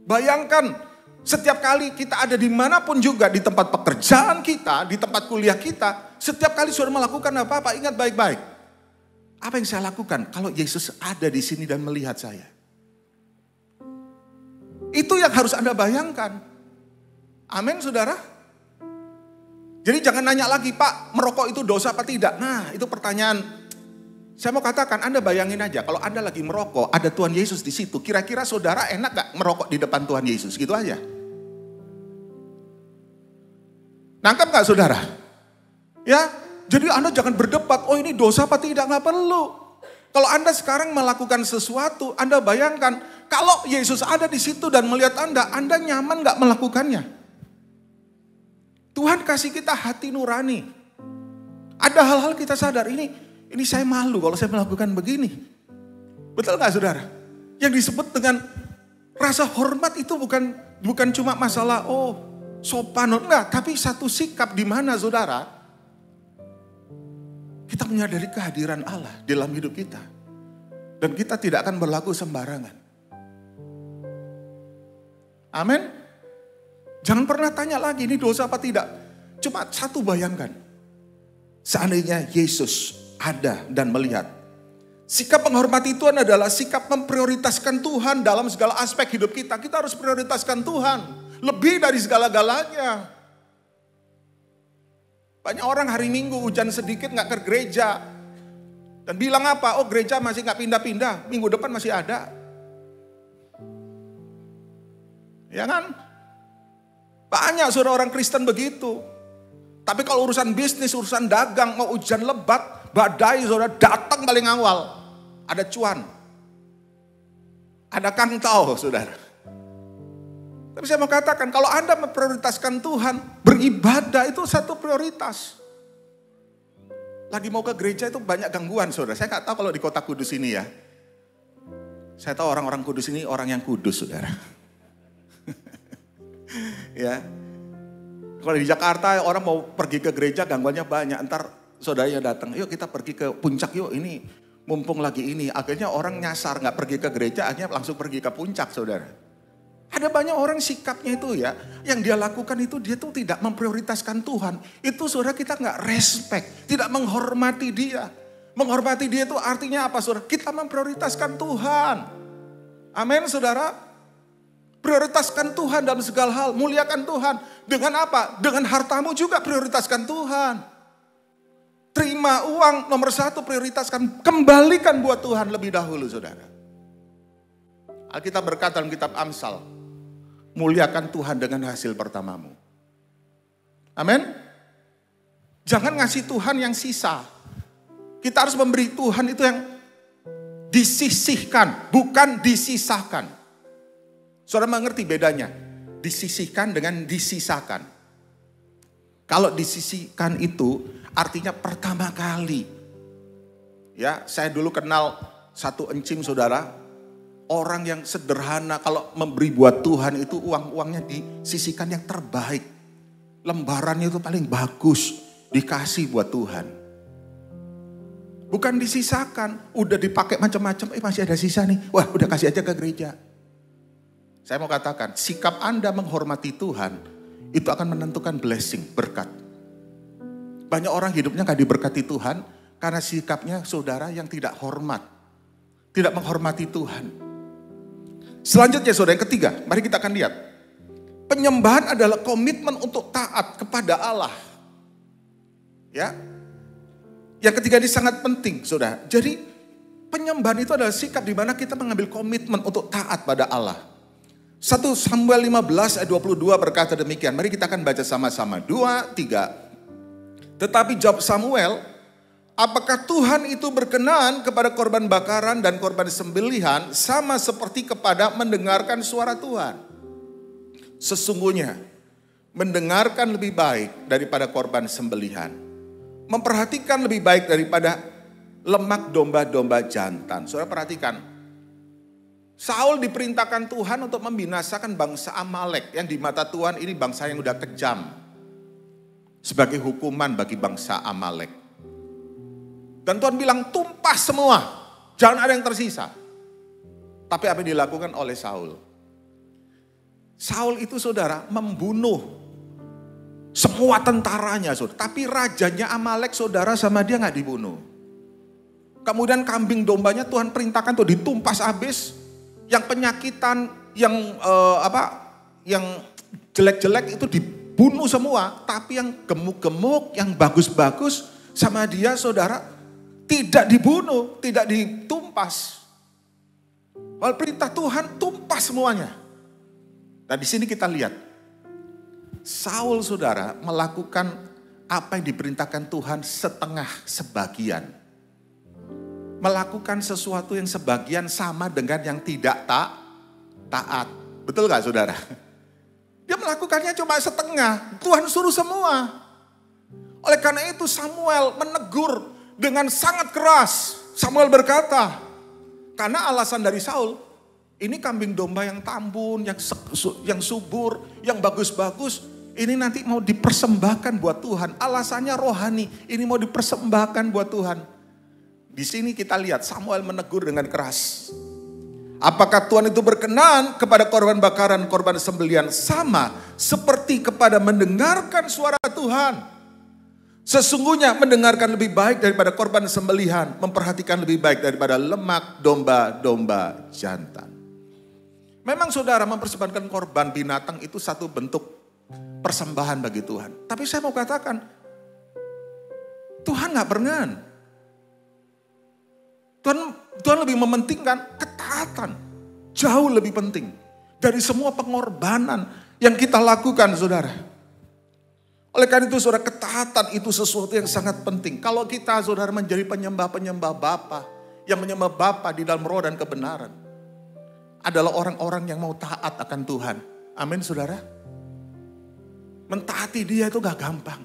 Bayangkan. Setiap kali kita ada dimanapun juga, di tempat pekerjaan kita, di tempat kuliah kita, setiap kali saudara melakukan apa-apa, ingat baik-baik. Apa yang saya lakukan kalau Yesus ada di sini dan melihat saya? Itu yang harus Anda bayangkan. Amin saudara? Jadi jangan nanya lagi, Pak, merokok itu dosa apa tidak? Nah itu pertanyaan. Saya mau katakan, Anda bayangin aja, kalau Anda lagi merokok, ada Tuhan Yesus di situ. Kira-kira saudara enak gak merokok di depan Tuhan Yesus? Gitu aja. Nangkap gak saudara? Ya, jadi Anda jangan berdebat, oh ini dosa apa tidak, gak perlu. Kalau Anda sekarang melakukan sesuatu, Anda bayangkan, kalau Yesus ada di situ dan melihat Anda nyaman gak melakukannya? Tuhan kasih kita hati nurani. Ada hal-hal kita sadar, ini saya malu kalau saya melakukan begini. Betul gak saudara? Yang disebut dengan rasa hormat itu bukan cuma masalah, sopan, enggak, tapi satu sikap di mana saudara, kita menyadari kehadiran Allah dalam hidup kita. Dan kita tidak akan berlaku sembarangan. Amin. Jangan pernah tanya lagi ini dosa apa tidak. Cuma satu bayangkan. Seandainya Yesus ada dan melihat. Sikap menghormati Tuhan adalah sikap memprioritaskan Tuhan dalam segala aspek hidup kita. Kita harus prioritaskan Tuhan. Lebih dari segala-galanya. Banyak orang hari Minggu hujan sedikit gak ke gereja. Dan bilang apa? Oh gereja masih gak pindah-pindah. Minggu depan masih ada. Ya kan? Banyak saudara orang Kristen begitu. Tapi kalau urusan bisnis, urusan dagang, mau hujan lebat, badai saudara datang paling awal. Ada cuan. Ada kantau saudara. Tapi saya mau katakan kalau Anda memprioritaskan Tuhan, beribadah itu satu prioritas. Lagi mau ke gereja itu banyak gangguan saudara. Saya gak tahu kalau di kota Kudus ini ya. Saya tahu orang-orang Kudus ini orang yang kudus saudara. Ya. Kalau di Jakarta orang mau pergi ke gereja gangguannya banyak. Ntar saudaranya datang, yuk kita pergi ke puncak yuk ini. Mumpung lagi ini. Akhirnya orang nyasar gak pergi ke gereja, akhirnya langsung pergi ke puncak saudara. Ada banyak orang sikapnya itu ya. Yang dia lakukan itu dia tuh tidak memprioritaskan Tuhan. Itu saudara kita gak respect. Tidak menghormati dia. Menghormati dia itu artinya apa saudara? Kita memprioritaskan Tuhan. Amin saudara. Prioritaskan Tuhan dalam segala hal. Muliakan Tuhan. Dengan apa? Dengan hartamu juga prioritaskan Tuhan. Terima uang nomor satu prioritaskan. Kembalikan buat Tuhan lebih dahulu saudara. Alkitab berkata dalam kitab Amsal. Muliakan Tuhan dengan hasil pertamamu. Amin. Jangan ngasih Tuhan yang sisa. Kita harus memberi Tuhan itu yang disisihkan. Bukan disisahkan. Saudara mengerti bedanya? Disisihkan dengan disisakan. Kalau disisihkan itu artinya pertama kali. Ya, saya dulu kenal satu encim saudara. Orang yang sederhana kalau memberi buat Tuhan itu uang-uangnya disisihkan yang terbaik. Lembarannya itu paling bagus. Dikasih buat Tuhan. Bukan disisakan. Udah dipakai macam-macam. Masih ada sisa nih. Wah udah kasih aja ke gereja. Saya mau katakan, sikap Anda menghormati Tuhan, itu akan menentukan blessing, berkat. Banyak orang hidupnya gak diberkati Tuhan, karena sikapnya saudara yang tidak hormat. Tidak menghormati Tuhan. Selanjutnya saudara yang ketiga, mari kita akan lihat. Penyembahan adalah komitmen untuk taat kepada Allah. Ya. Yang ketiga ini sangat penting saudara. Jadi penyembahan itu adalah sikap di mana kita mengambil komitmen untuk taat pada Allah. 1 Samuel 15 ayat 22 berkata demikian. Mari kita akan baca sama-sama. 2, 3. Tetapi jawab Samuel, apakah Tuhan itu berkenan kepada korban bakaran dan korban sembelihan sama seperti kepada mendengarkan suara Tuhan? Sesungguhnya mendengarkan lebih baik daripada korban sembelihan. Memperhatikan lebih baik daripada lemak domba-domba jantan. Saudara perhatikan. Saul diperintahkan Tuhan untuk membinasakan bangsa Amalek yang di mata Tuhan ini bangsa yang udah kejam. Sebagai hukuman bagi bangsa Amalek. Dan Tuhan bilang tumpah semua. Jangan ada yang tersisa. Tapi apa yang dilakukan oleh Saul? Saul itu saudara membunuh semua tentaranya saudara. Tapi rajanya Amalek saudara sama dia gak dibunuh. Kemudian kambing dombanya Tuhan perintahkan tuh ditumpas habis. Yang penyakitan, yang jelek-jelek itu dibunuh semua. Tapi yang gemuk-gemuk, yang bagus-bagus sama dia saudara tidak dibunuh, tidak ditumpas. Oleh perintah Tuhan tumpas semuanya. Nah di sini kita lihat. Saul saudara melakukan apa yang diperintahkan Tuhan setengah sebagian. Melakukan sesuatu yang sebagian sama dengan yang tidak taat. Betul gak saudara? Dia melakukannya cuma setengah. Tuhan suruh semua. Oleh karena itu Samuel menegur dengan sangat keras. Samuel berkata, karena alasan dari Saul, ini kambing domba yang tambun, yang subur, yang bagus-bagus. Ini nanti mau dipersembahkan buat Tuhan. Alasannya rohani, ini mau dipersembahkan buat Tuhan. Di sini kita lihat Samuel menegur dengan keras. Apakah Tuhan itu berkenan kepada korban bakaran, korban sembelihan sama seperti kepada mendengarkan suara Tuhan? Sesungguhnya mendengarkan lebih baik daripada korban sembelihan, memperhatikan lebih baik daripada lemak domba-domba jantan. Memang saudara, mempersembahkan korban binatang itu satu bentuk persembahan bagi Tuhan. Tapi saya mau katakan, Tuhan gak berkenan. Tuhan lebih mementingkan ketaatan. Jauh lebih penting dari semua pengorbanan yang kita lakukan, saudara. Oleh karena itu, saudara, ketaatan itu sesuatu yang sangat penting. Kalau kita, saudara, menjadi penyembah-penyembah Bapa, yang menyembah Bapa di dalam roh dan kebenaran, adalah orang-orang yang mau taat akan Tuhan. Amin, saudara. Mentaati Dia itu gak gampang.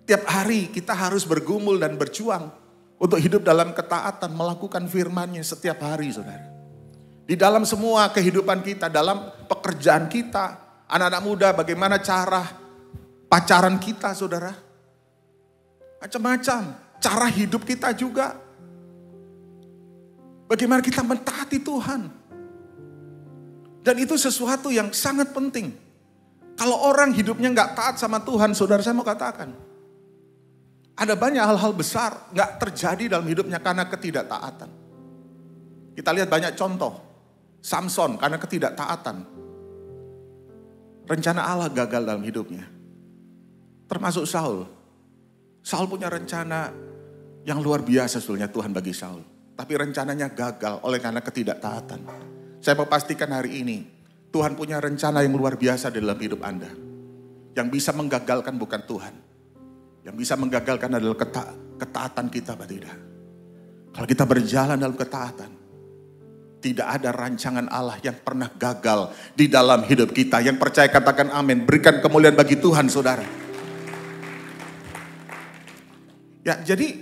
Tiap hari kita harus bergumul dan berjuang untuk hidup dalam ketaatan, melakukan firman-Nya setiap hari, saudara. Di dalam semua kehidupan kita, dalam pekerjaan kita, anak-anak muda, bagaimana cara pacaran kita, saudara. Macam-macam. Cara hidup kita juga. Bagaimana kita mentaati Tuhan. Dan itu sesuatu yang sangat penting. Kalau orang hidupnya gak taat sama Tuhan, saudara, saya mau katakan. Ada banyak hal-hal besar gak terjadi dalam hidupnya karena ketidaktaatan. Kita lihat banyak contoh. Samson karena ketidaktaatan. Rencana Allah gagal dalam hidupnya. Termasuk Saul. Saul punya rencana yang luar biasa sebetulnya Tuhan bagi Saul. Tapi rencananya gagal oleh karena ketidaktaatan. Saya mau pastikan hari ini, Tuhan punya rencana yang luar biasa dalam hidup Anda. Yang bisa menggagalkan bukan Tuhan. Yang bisa menggagalkan adalah ketaatan kita, Pak Tidak. Kalau kita berjalan dalam ketaatan, tidak ada rancangan Allah yang pernah gagal di dalam hidup kita. Yang percaya katakan amin. Berikan kemuliaan bagi Tuhan, saudara. Ya, jadi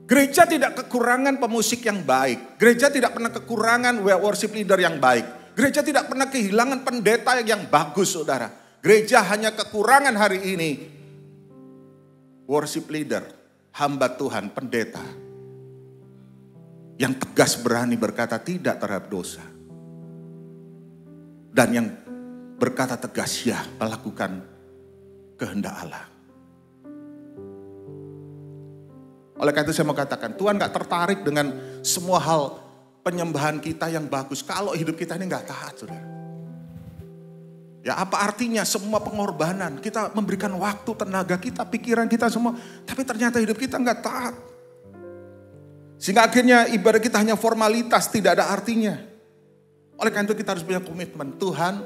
gereja tidak kekurangan pemusik yang baik. Gereja tidak pernah kekurangan worship leader yang baik. Gereja tidak pernah kehilangan pendeta yang bagus, saudara. Gereja hanya kekurangan hari ini worship leader, hamba Tuhan, pendeta yang tegas berani berkata tidak terhadap dosa. Dan yang berkata tegas ya melakukan kehendak Allah. Oleh karena itu saya mau katakan, Tuhan gak tertarik dengan semua hal penyembahan kita yang bagus. Kalau hidup kita ini gak taat, saudara. Ya apa artinya semua pengorbanan, kita memberikan waktu, tenaga kita, pikiran kita semua. Tapi ternyata hidup kita gak taat. Sehingga akhirnya ibadah kita hanya formalitas, tidak ada artinya. Oleh karena itu kita harus punya komitmen. Tuhan,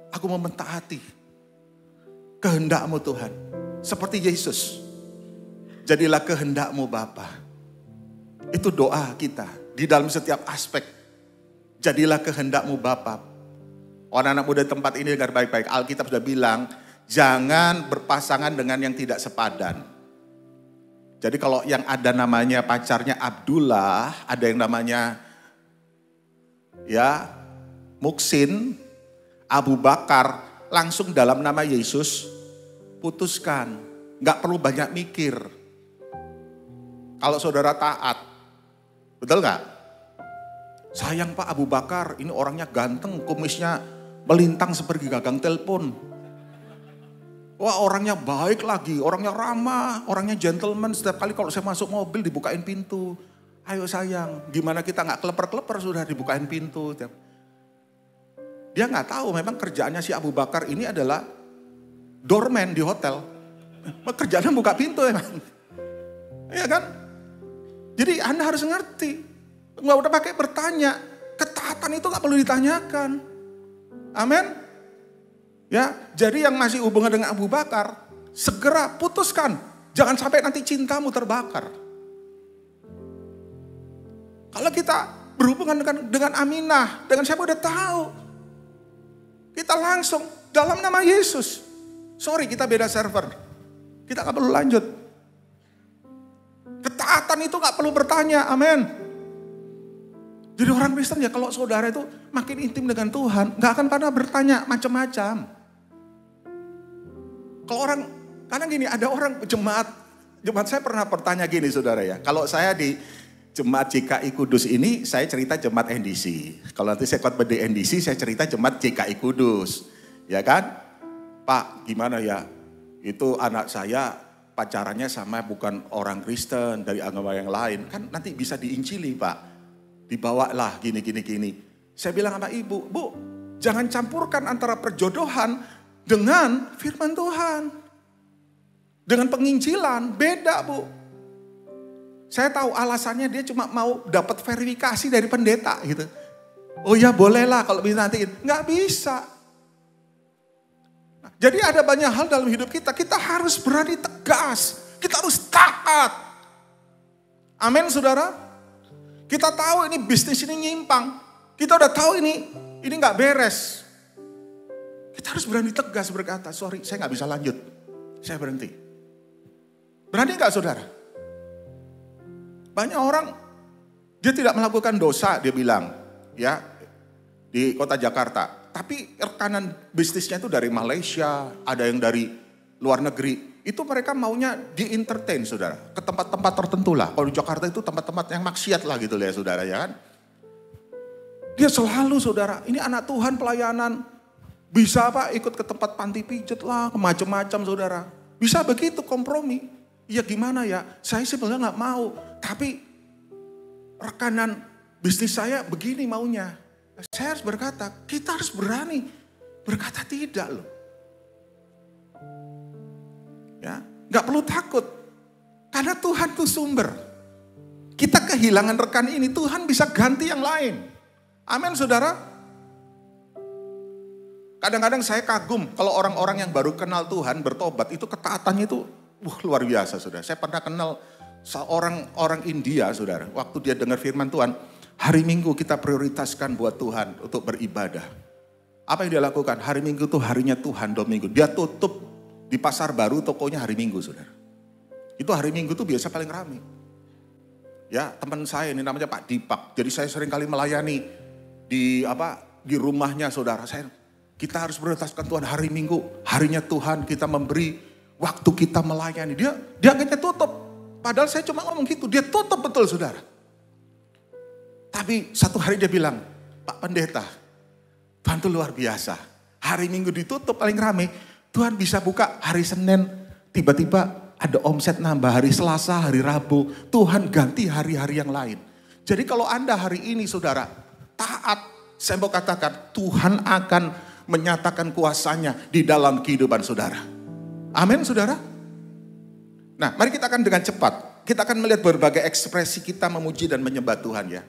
aku mau mentaati kehendak-Mu Tuhan. Seperti Yesus. Jadilah kehendak-Mu Bapa. Itu doa kita di dalam setiap aspek. Jadilah kehendak-Mu Bapa. Anak-anak muda di tempat ini dengar baik-baik. Alkitab sudah bilang, jangan berpasangan dengan yang tidak sepadan. Jadi kalau yang ada namanya pacarnya Abdullah, ada yang namanya ya Muksin, Abu Bakar, langsung dalam nama Yesus putuskan. Gak perlu banyak mikir. Kalau saudara taat, betul gak? Sayang Pak Abu Bakar, ini orangnya ganteng, kumisnya melintang seperti gagang telepon. Wah orangnya baik lagi, orangnya ramah, orangnya gentleman. Setiap kali kalau saya masuk mobil dibukain pintu. Ayo sayang, gimana kita gak keleper-keleper sudah dibukain pintu. Dia gak tahu memang kerjaannya si Abu Bakar ini adalah doorman di hotel. Kerjaannya buka pintu emang. Iya kan? Jadi Anda harus ngerti. Nggak udah pakai bertanya. Ketaatan itu gak perlu ditanyakan. Amin. Ya, jadi yang masih hubungan dengan Abu Bakar, segera putuskan. Jangan sampai nanti cintamu terbakar. Kalau kita berhubungan dengan Aminah, dengan siapa udah tahu. Kita langsung dalam nama Yesus. Sorry kita beda server. Kita gak perlu lanjut. Ketaatan itu gak perlu bertanya, amin. Jadi orang Kristen ya kalau saudara itu makin intim dengan Tuhan, gak akan pernah bertanya macam-macam. Kalau orang, kadang gini ada orang jemaat Jemaat saya pernah bertanya gini saudara ya, kalau saya di Jemaat JKI Kudus ini, saya cerita Jemaat NDC. Kalau nanti saya khotbah di NDC, saya cerita Jemaat JKI Kudus. Ya kan? Pak, gimana ya? Itu anak saya pacarannya sama bukan orang Kristen, dari agama yang lain. Kan nanti bisa diincili Pak. Dibawalah gini. Saya bilang sama ibu, Bu, jangan campurkan antara perjodohan dengan firman Tuhan. Dengan penginjilan, beda Bu. Saya tahu alasannya dia cuma mau dapat verifikasi dari pendeta gitu. Oh ya bolehlah kalau bisa nanti. Nggak bisa. Nah, jadi ada banyak hal dalam hidup kita. Kita harus berani tegas. Kita harus taat. Amin saudara. Kita tahu ini bisnis ini nyimpang. Kita udah tahu ini nggak beres. Kita harus berani tegas berkata, sorry saya nggak bisa lanjut. Saya berhenti. Berani nggak saudara? Banyak orang, dia tidak melakukan dosa, dia bilang, ya, di kota Jakarta. Tapi rekanan bisnisnya itu dari Malaysia, ada yang dari luar negeri. Itu mereka maunya di-entertain, saudara. Ke tempat-tempat tertentu lah. Kalau di Jakarta itu tempat-tempat yang maksiat lah gitu ya, saudara, ya kan. Dia selalu, saudara, ini anak Tuhan pelayanan. Bisa apa ikut ke tempat panti pijet lah, ke macam-macam, saudara. Bisa begitu kompromi. Ya gimana ya, saya sebenarnya nggak mau. Tapi rekanan bisnis saya begini maunya. Saya harus berkata, kita harus berani berkata tidak loh. Ya, nggak perlu takut. Karena Tuhan itu sumber. Kita kehilangan rekan ini, Tuhan bisa ganti yang lain. Amin saudara. Kadang-kadang saya kagum kalau orang-orang yang baru kenal Tuhan bertobat itu ketaatannya itu luar biasa saudara. Saya pernah kenal seorang orang India saudara. Waktu dia dengar firman Tuhan, hari Minggu kita prioritaskan buat Tuhan untuk beribadah. Apa yang dia lakukan? Hari Minggu itu harinya Tuhan, Domingo. Dia tutup di pasar baru tokonya hari Minggu saudara. Itu hari Minggu itu biasa paling ramai. Ya teman saya ini namanya Pak Dipak. Jadi saya sering kali melayani di rumahnya saudara. Kita harus prioritaskan Tuhan hari Minggu. Harinya Tuhan kita memberi waktu kita melayani. Dia akhirnya tutup. Padahal saya cuma ngomong gitu, dia tutup betul saudara. Tapi satu hari dia bilang, Pak Pendeta, Tuhan itu luar biasa. Hari Minggu ditutup paling ramai, Tuhan bisa buka hari Senin, tiba-tiba ada omset nambah hari Selasa, hari Rabu. Tuhan ganti hari-hari yang lain. Jadi kalau Anda hari ini saudara, taat, saya mau katakan Tuhan akan menyatakan kuasanya di dalam kehidupan saudara. Amin saudara. Nah, mari kita akan dengan cepat. Kita akan melihat berbagai ekspresi kita memuji dan menyembah Tuhan ya.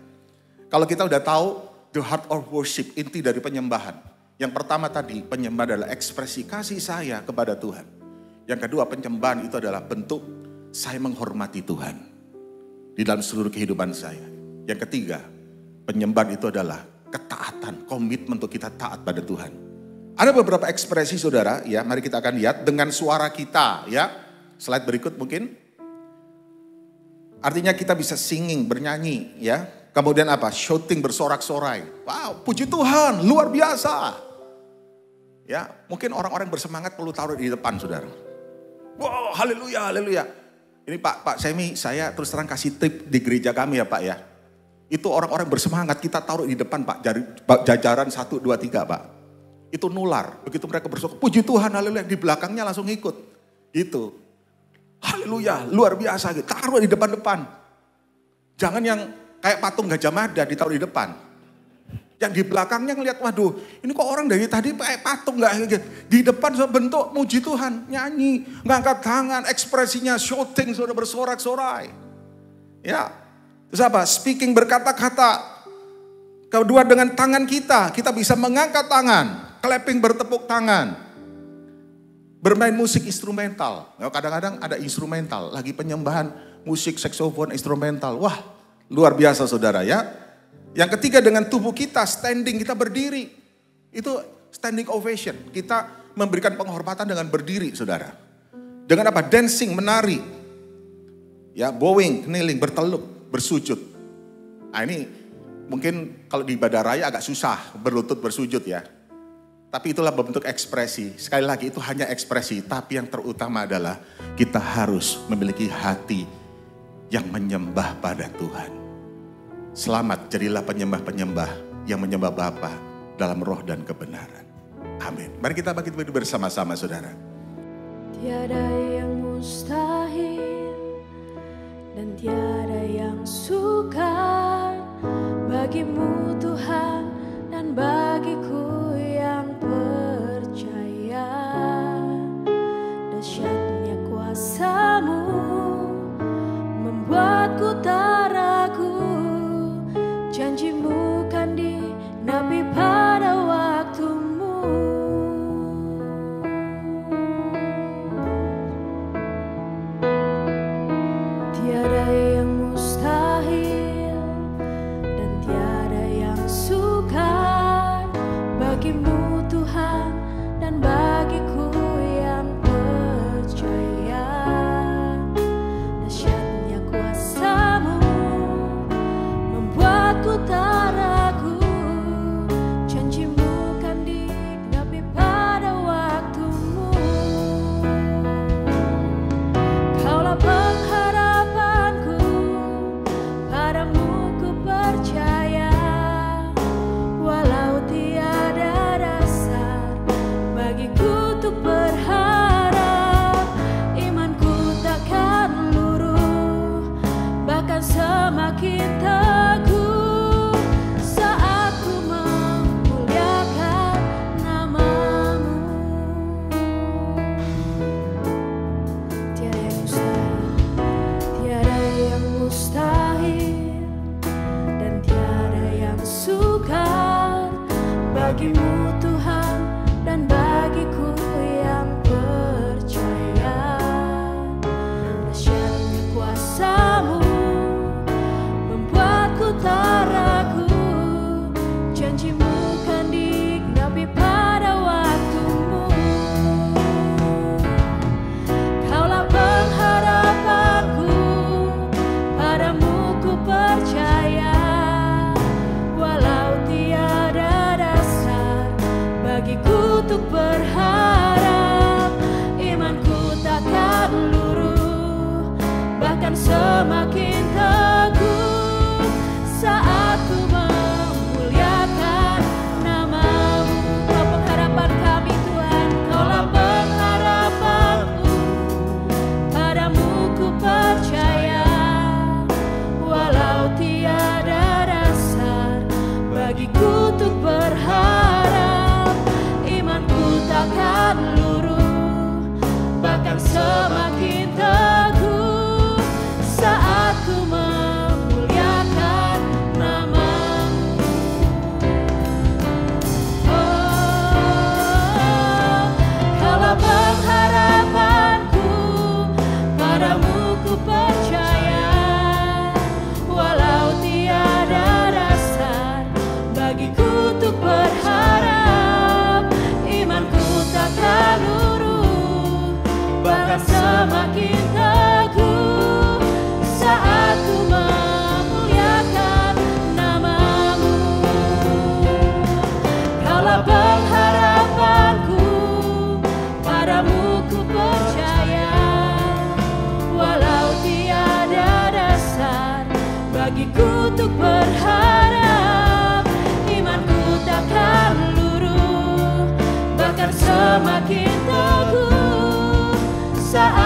Kalau kita udah tahu the heart of worship, inti dari penyembahan. Yang pertama tadi, penyembahan adalah ekspresi kasih saya kepada Tuhan. Yang kedua, penyembahan itu adalah bentuk saya menghormati Tuhan di dalam seluruh kehidupan saya. Yang ketiga, penyembahan itu adalah ketaatan, komitmen untuk kita taat pada Tuhan. Ada beberapa ekspresi saudara ya, mari kita akan lihat dengan suara kita ya. Slide berikut mungkin. Artinya kita bisa singing, bernyanyi ya. Kemudian apa? Shouting, bersorak-sorai. Wow, puji Tuhan, luar biasa. Ya, mungkin orang-orang bersemangat perlu taruh di depan saudara. Wow, haleluya, haleluya. Ini Pak Semi, saya terus terang kasih tip di gereja kami ya Pak ya. Itu orang-orang bersemangat kita taruh di depan Pak, jajaran 1, 2, 3 Pak. Itu nular, begitu mereka bersorak, puji Tuhan, haleluya, di belakangnya langsung ikut. Gitu. Haleluya, luar biasa gitu. Taruh di depan-depan. Jangan yang kayak patung Gajah Mada ditaruh di depan. Yang di belakangnya ngeliat, waduh ini kok orang dari tadi kayak patung gak gitu. Di depan bentuk muji Tuhan, nyanyi, ngangkat tangan, ekspresinya shouting, sudah bersorak-sorai. Ya, terus apa? Speaking, berkata-kata. Kedua dengan tangan kita bisa mengangkat tangan, clapping, bertepuk tangan. Bermain musik instrumental. Kadang-kadang ada instrumental. Lagi penyembahan musik saksofon instrumental. Wah luar biasa saudara ya. Yang ketiga dengan tubuh kita standing, kita berdiri. Itu standing ovation. Kita memberikan penghormatan dengan berdiri saudara. Dengan apa? Dancing, menari. Ya, bowing, kneeling, berteluk, bersujud. Nah ini mungkin kalau di ibadah raya agak susah berlutut bersujud ya. Tapi itulah bentuk ekspresi. Sekali lagi itu hanya ekspresi. Tapi yang terutama adalah kita harus memiliki hati yang menyembah pada Tuhan. Selamat, jadilah penyembah-penyembah yang menyembah Bapa dalam roh dan kebenaran. Amin. Mari kita bangkit berdiri bersama-sama, saudara. Tiada yang mustahil dan tiada yang sukar bagimu Tuhan dan bagiku yang percaya. Dahsyatnya kuasa-Mu membuatku tak ragu, janji-Mu kan digenapi pada waktu-Mu. Tiada yang mustahil dan tiada yang sukar bagimu Tuhan dan bagiku yang percaya. Dahsyatnya kuasa-Mu membuatku tak ragu, janji-Mu kan digenapi pada waktu-Mu. Kaulah pengharapanku, padamu ku percaya. Walau tiada dasar bagiku untuk berharap, imanku takkan luruh, bahkan semakin teguh saat ku memuliakan nama-Mu. Tiada yang mustahil dan tiada yang sukar bagimu Tuhan dan bagiku yang percaya. Dahsyatnya kuasa-Mu membuatku tak ragu, janji-Mu kan digenapi pada waktu-Mu. Kaulah pengharapanku, padamu ku percaya. Walau tiada dasar bagiku untuk berharap, imanku takkan luruh, bahkan semakin teguh saat ku memuliakan nama-Mu. Kau pengharapan kami Tuhan, Kaulah pengharapanku, padamu ku percaya. Walau tiada dasar bagiku untuk berharap, imanku takkan luruh, bahkan semakin teguh saat ku memuliakan nama-Mu. Oh, Kaulah pengharapanku, padamu ku percaya. Walau tiada dasar bagiku untuk berharap, imanku takkan luruh, bahkan semakin teguh saat ku memuliakan nama-Mu. Kaulah pengharapanku, padamu ku percaya. Walau tiada dasar bagiku untuk berharap, imanku takkan luruh, bahkan semakin teguh saat